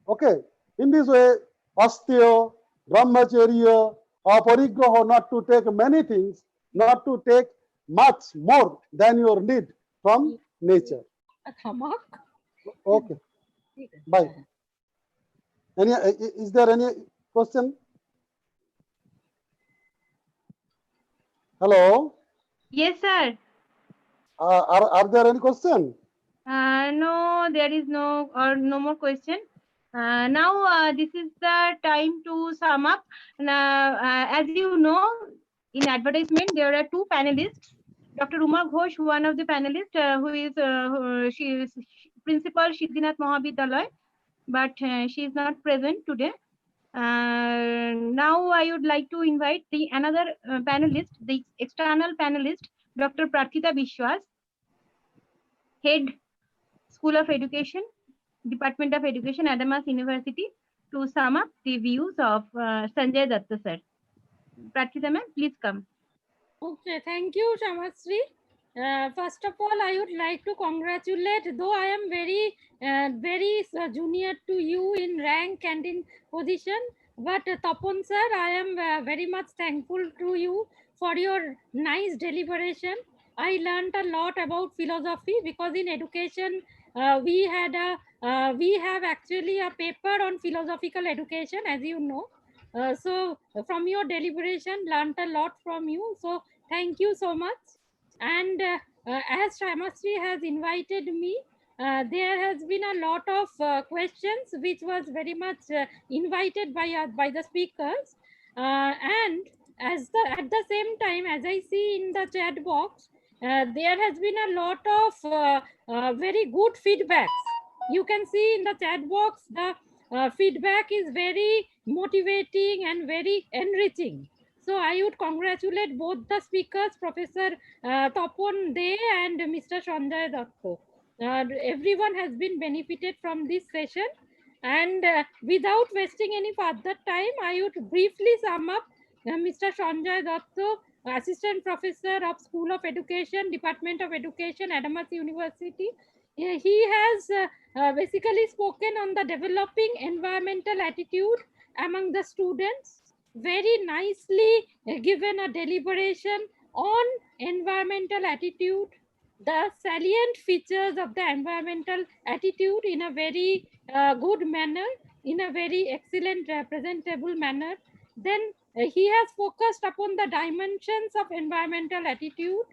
Okay, in this way, astya, brahmacharya, or parigraha, not to take many things, not to take much more than your need, from nature. Thamak. Okay, bye. Is there any question? Hello, Yes, sir. are there any question? No, there is no more question. Now this is the time to sum up. Now, as you know, in advertisement there are two panelists. Dr. Uma Ghosh, one of the panelists, she is Principal Siddhinath Mahavidyalaya, but she is not present today. Now I would like to invite the another panelist, the external panelist, Dr. Prathita Bishwas, Head School of Education, Department of Education, Adamas University, to sum up the views of Sanjay Datta sir. Prathita ma'am, please come. Okay, thank you, Shamasri. First of all, I would like to congratulate, though I am very junior to you in rank and in position, but Tapon sir, I am very much thankful to you for your nice deliberation. I learned a lot about philosophy because in education we have actually a paper on philosophical education, as you know. So from your deliberation, learned a lot from you. So thank you so much. And as Shamasri has invited me, there has been a lot of questions which was very much invited by the speakers. And at the same time, as I see in the chat box, there has been a lot of very good feedbacks. You can see in the chat box the feedback is very motivating and very enriching. So I would congratulate both the speakers, Professor Topon De and Mr. Sanjay Datto. Everyone has been benefited from this session. And without wasting any further time, I would briefly sum up Mr. Sanjay Datto, Assistant Professor of School of Education, Department of Education, Adamas University. He has basically spoken on the developing environmental attitude among the students, very nicely given a deliberation on environmental attitude, the salient features of the environmental attitude in a very good manner, in a very excellent presentable manner. Then he has focused upon the dimensions of environmental attitude,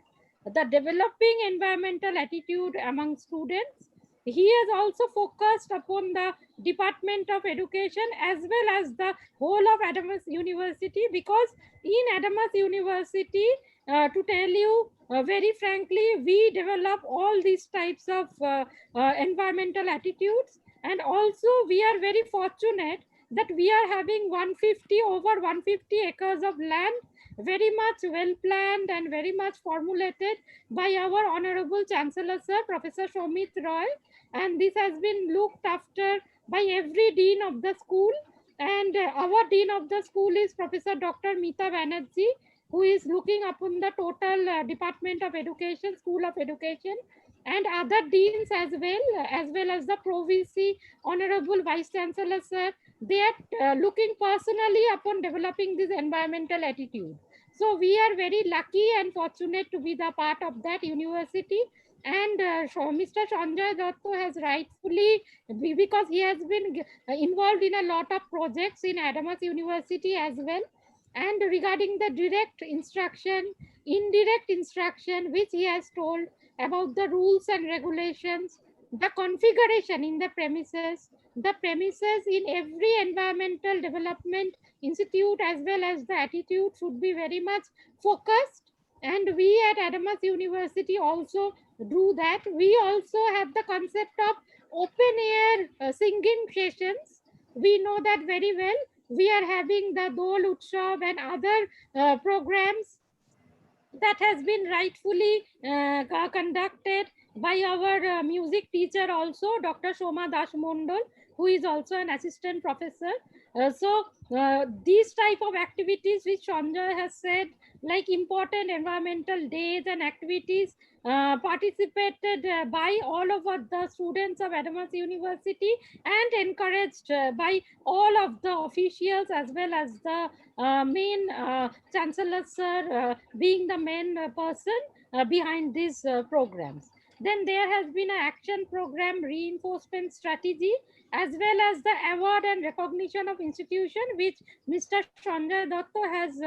the developing environmental attitude among students. He has also focused upon the Department of Education as well as the whole of Adamas University, because in Adamas University, to tell you very frankly, we develop all these types of environmental attitudes. And also we are very fortunate that we are having over 150 acres of land, very much well planned and very much formulated by our Honorable Chancellor Sir, Professor Shomit Roy. And this has been looked after by every dean of the school. And our dean of the school is Professor Dr. Meeta Banerjee, who is looking upon the total Department of Education, School of Education, and other deans as well as the Pro-VC, Honorable Vice Chancellor Sir. They are looking personally upon developing this environmental attitude. So we are very lucky and fortunate to be the part of that university. And Mr. Sanjay Datto has rightfully, because he has been involved in a lot of projects in Adamas University as well. And regarding the direct instruction, indirect instruction, which he has told about the rules and regulations, the configuration in the premises in every environmental development institute as well as the attitude should be very much focused. And we at Adamas University also do that. We also have the concept of open air singing sessions. We know that very well. We are having the Dol Utsav and other programs that has been rightfully conducted by our music teacher also, Dr. Shoma Das Mondol, who is also an assistant professor. These type of activities which Sanjay has said, like important environmental days and activities participated by all of the students of Adamas University and encouraged by all of the officials as well as the main Chancellor Sir being the main person behind these programs. Then there has been an action program reinforcement strategy, as well as the award and recognition of institution, which Mr. Sanjay Datta has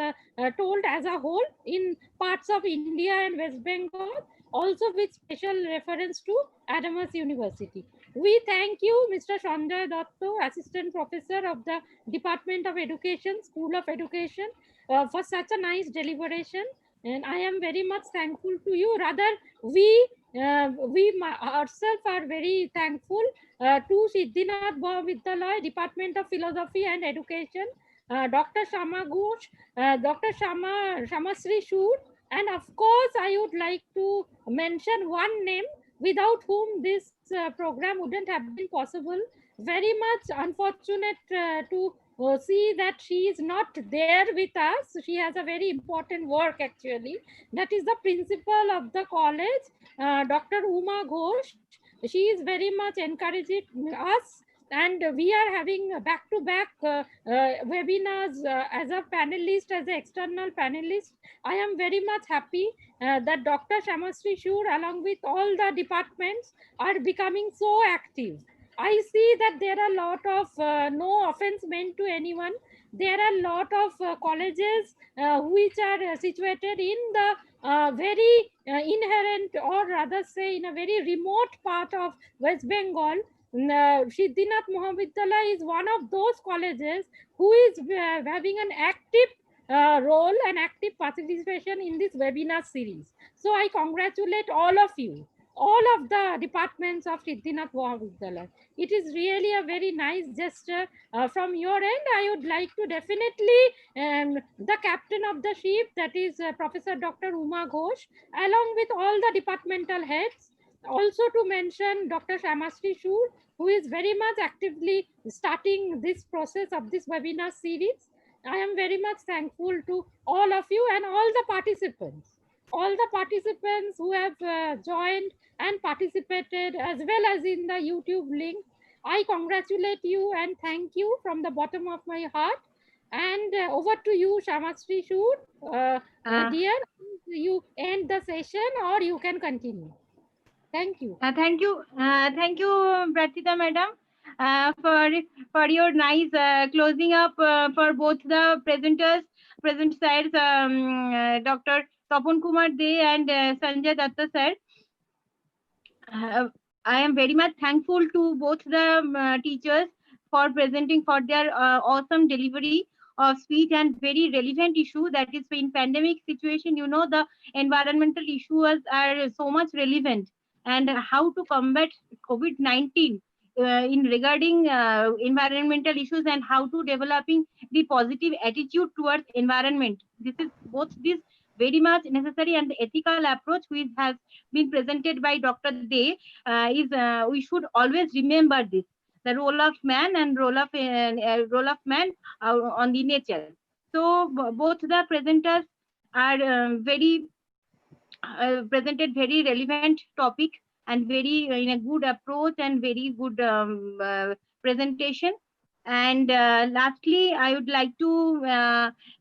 told as a whole in parts of India and West Bengal, also with special reference to Adamas University. We thank you, Mr. Sanjay Datta, Assistant Professor of the Department of Education, School of Education, for such a nice deliberation. And I am very much thankful to you. Rather, we ourselves are very thankful to Siddhinath Vidyalaya, Department of Philosophy and Education, Dr. Shama Ghosh, Dr. Shamasri Shur, and of course, I would like to mention one name without whom this program wouldn't have been possible. Very much unfortunate to see that she is not there with us. She has a very important work actually. That is the principal of the college, Dr. Uma Ghosh. She is very much encouraging us, and we are having back to back webinars as a panelist, as an external panelist. I am very much happy that Dr. Shamasri Shur, along with all the departments, are becoming so active. I see that there are a lot of, no offense meant to anyone, there are a lot of colleges which are situated in the very inherent, or rather say in a very remote part of West Bengal. Siddhinath Mahavidyalaya is one of those colleges who is having an active role and active participation in this webinar series. So I congratulate all of the departments of Siddhinath Mahavidyalaya. It is really a very nice gesture from your end. I would like to definitely the captain of the ship, that is Professor Dr. Uma Ghosh, along with all the departmental heads, also to mention Dr. Shamasri Shur, who is very much actively starting this process of this webinar series. I am very much thankful to all of you and all the participants who have joined and participated, as well as in the YouTube link. I congratulate you and thank you from the bottom of my heart. And over to you, Shamasri Shur. Dear, you end the session or you can continue. Thank you. Thank you, Pratita madam, for your nice closing up for both the present sides, Dr. Tapan Kumar De and Sanjay Datta sir. I am very much thankful to both the teachers for presenting for their awesome delivery of speech and very relevant issue, that is in pandemic situation. You know, the environmental issues are so much relevant, and how to combat COVID-19 in regarding environmental issues, and how to developing the positive attitude towards environment. This is both this very much necessary, and the ethical approach which has been presented by Dr. De is we should always remember this, the role of man and role of man on the nature. So both the presenters are very presented very relevant topic, and very in a good approach and very good presentation. And lastly, I would like to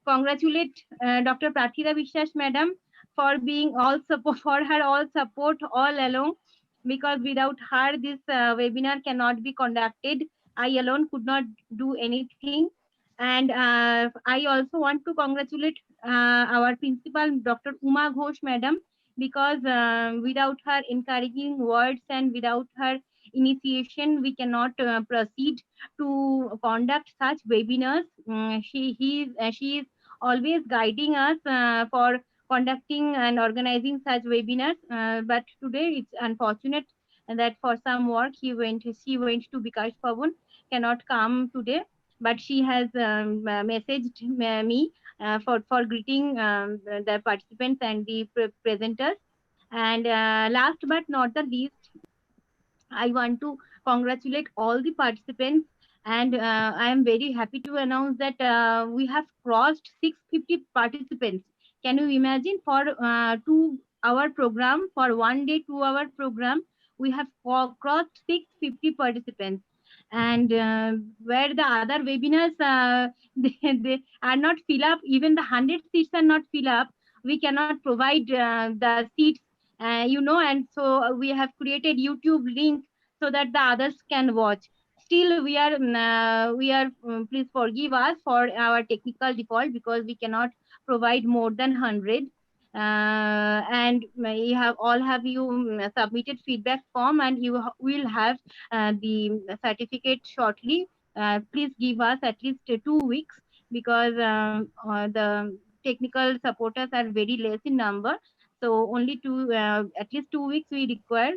congratulate Dr. Prathida Vishwas madam for being all support, for her all support all along, because without her this webinar cannot be conducted. I alone could not do anything. And I also want to congratulate our principal, Dr. Uma Ghosh madam, because without her encouraging words and without her initiation, we cannot proceed to conduct such webinars. She is always guiding us for conducting and organizing such webinars. But today it's unfortunate that for some work she went to Bikash Bhavan, cannot come today. But she has messaged me for greeting the participants and the presenters. And last but not the least, I want to congratulate all the participants, and I am very happy to announce that we have crossed 650 participants. Can you imagine, for 2 hour program, for 1 day 2 hour program, we have crossed 650 participants. And where the other webinars they are not fill up, even the 100 seats are not fill up, we cannot provide the seats and so we have created YouTube link so that the others can watch. Still, please forgive us for our technical default because we cannot provide more than 100. And we have all have you submitted feedback form, and you will have the certificate shortly. Please give us at least 2 weeks because the technical supporters are very less in number. So only at least 2 weeks we require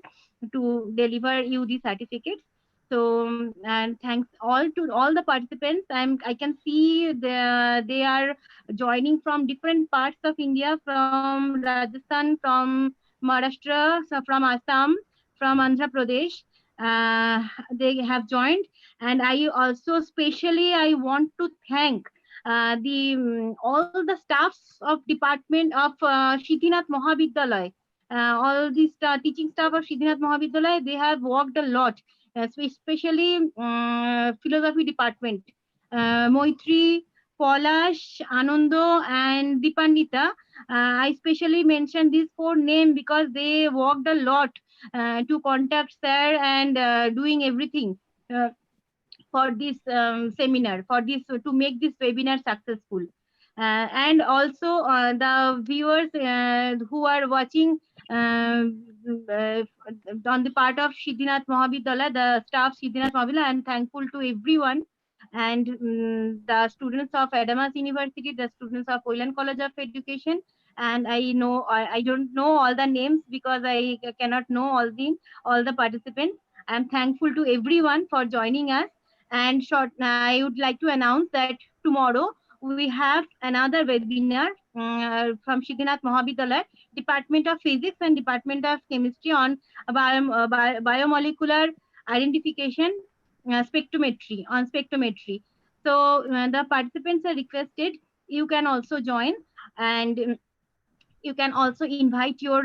to deliver you the certificates. So and thanks all to all the participants. I can see they are joining from different parts of India, from Rajasthan, from Maharashtra, so from Assam, from Andhra Pradesh. They have joined, and I also specially I want to thank the all the staffs of department of Shitinath Mahavidyalaya. All the teaching staff of Shitinath Mahavidyalaya, they have worked a lot, especially philosophy department. Moitri, Polash, Anando, and Dipandita. I specially mentioned these four names because they worked a lot to contact sir and doing everything for this seminar, for this to make this webinar successful. And also the viewers who are watching uh, on the part of Siddhinath Mahavidyalaya, the staff Siddhinath Mahavidyalaya, I am thankful to everyone. And the students of Adamas University, the students of Oilan College of Education, and I don't know all the names because I cannot know all the participants. I am thankful to everyone for joining us. And I would like to announce that tomorrow we have another webinar from Siddhinath Mahavidyalaya, Department of Physics and Department of Chemistry on biomolecular identification spectrometry. So the participants are requested. You can also join, and you can also invite your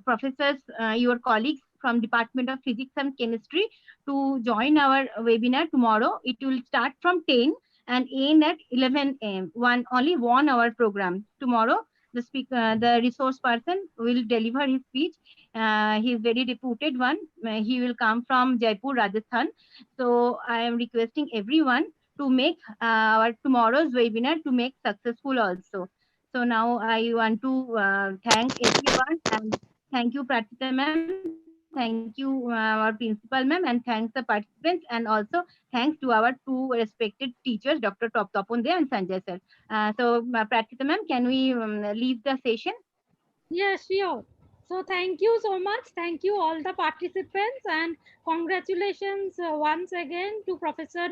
professors, your colleagues from Department of Physics and Chemistry to join our webinar tomorrow. It will start from 10 and end at 11 a.m. Only 1 hour program tomorrow. The resource person will deliver his speech. He is very reputed one. He will come from Jaipur, Rajasthan. So I am requesting everyone to make our tomorrow's webinar to make successful also. So now I want to thank everyone, and thank you Pratita ma'am, thank you our principal ma'am, and thanks the participants, and also thanks to our two respected teachers, Dr. Taponde and Sanjay sir. Pratita ma'am, can we leave the session? Yes, sure. So thank you so much. Thank you all the participants, and congratulations once again to Professor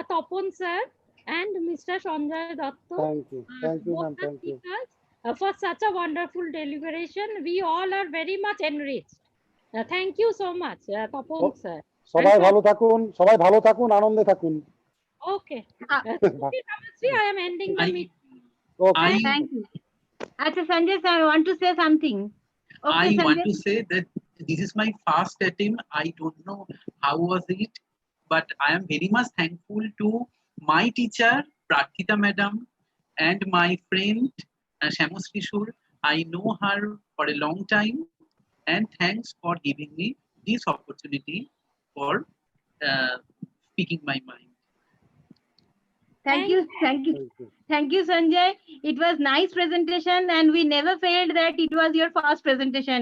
Topon sir and Mr. Sanjay Datto, Thank you, both ma'am. the Thank you. speakers, for such a wonderful deliberation. We all are very much enriched. Thank you so much, Topon sir. সবাই And ভালো থাকুন, সবাই ভালো থাকুন, আনন্দে থাকুন। okay, Suti Ramasri, I am ending the I meeting. Okay. I Thank you. Acha Sanjay sir, I want to say something. Okay, I want Sanjay. to say that this is my first attempt. I don't know how was it, but I am very much thankful to my teacher Prakita madam and my friend Shamus Kishore. I know her for a long time, and thanks for giving me this opportunity for speaking my mind. Thank you, Thank you. thank you, Sanjay. It was nice presentation, and we never felt that it was your first presentation.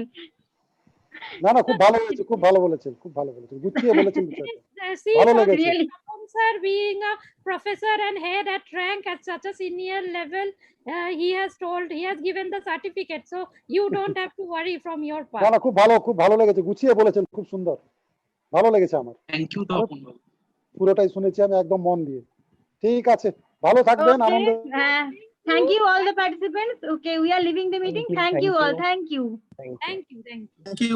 না না, খুব ভালো হয়েছে, খুব ভালো বলেছেন, খুব ভালো বলেছেন, গুছিয়ে বলেছেন বিষয়টা। See, ভালো for লেগেছে। really, Topon sir being a professor and head at rank at such a senior level, he has given the certificate, so you don't have to worry from your না part. না, খুব ভালো লেগেছে, গুছিয়ে বলেছেন, খুব সুন্দর, ভালো লেগেছে আমার। Thank you, Topon babu. পুরোটাই শুনেছি আমি একদম মন দিয়ে। ঠিক আছে, ভালো থাকবেন, Okay, আনন্দে। thank you all the participants. Okay, we are leaving the meeting. Thank you all. Thank you. Thank you. Thank you.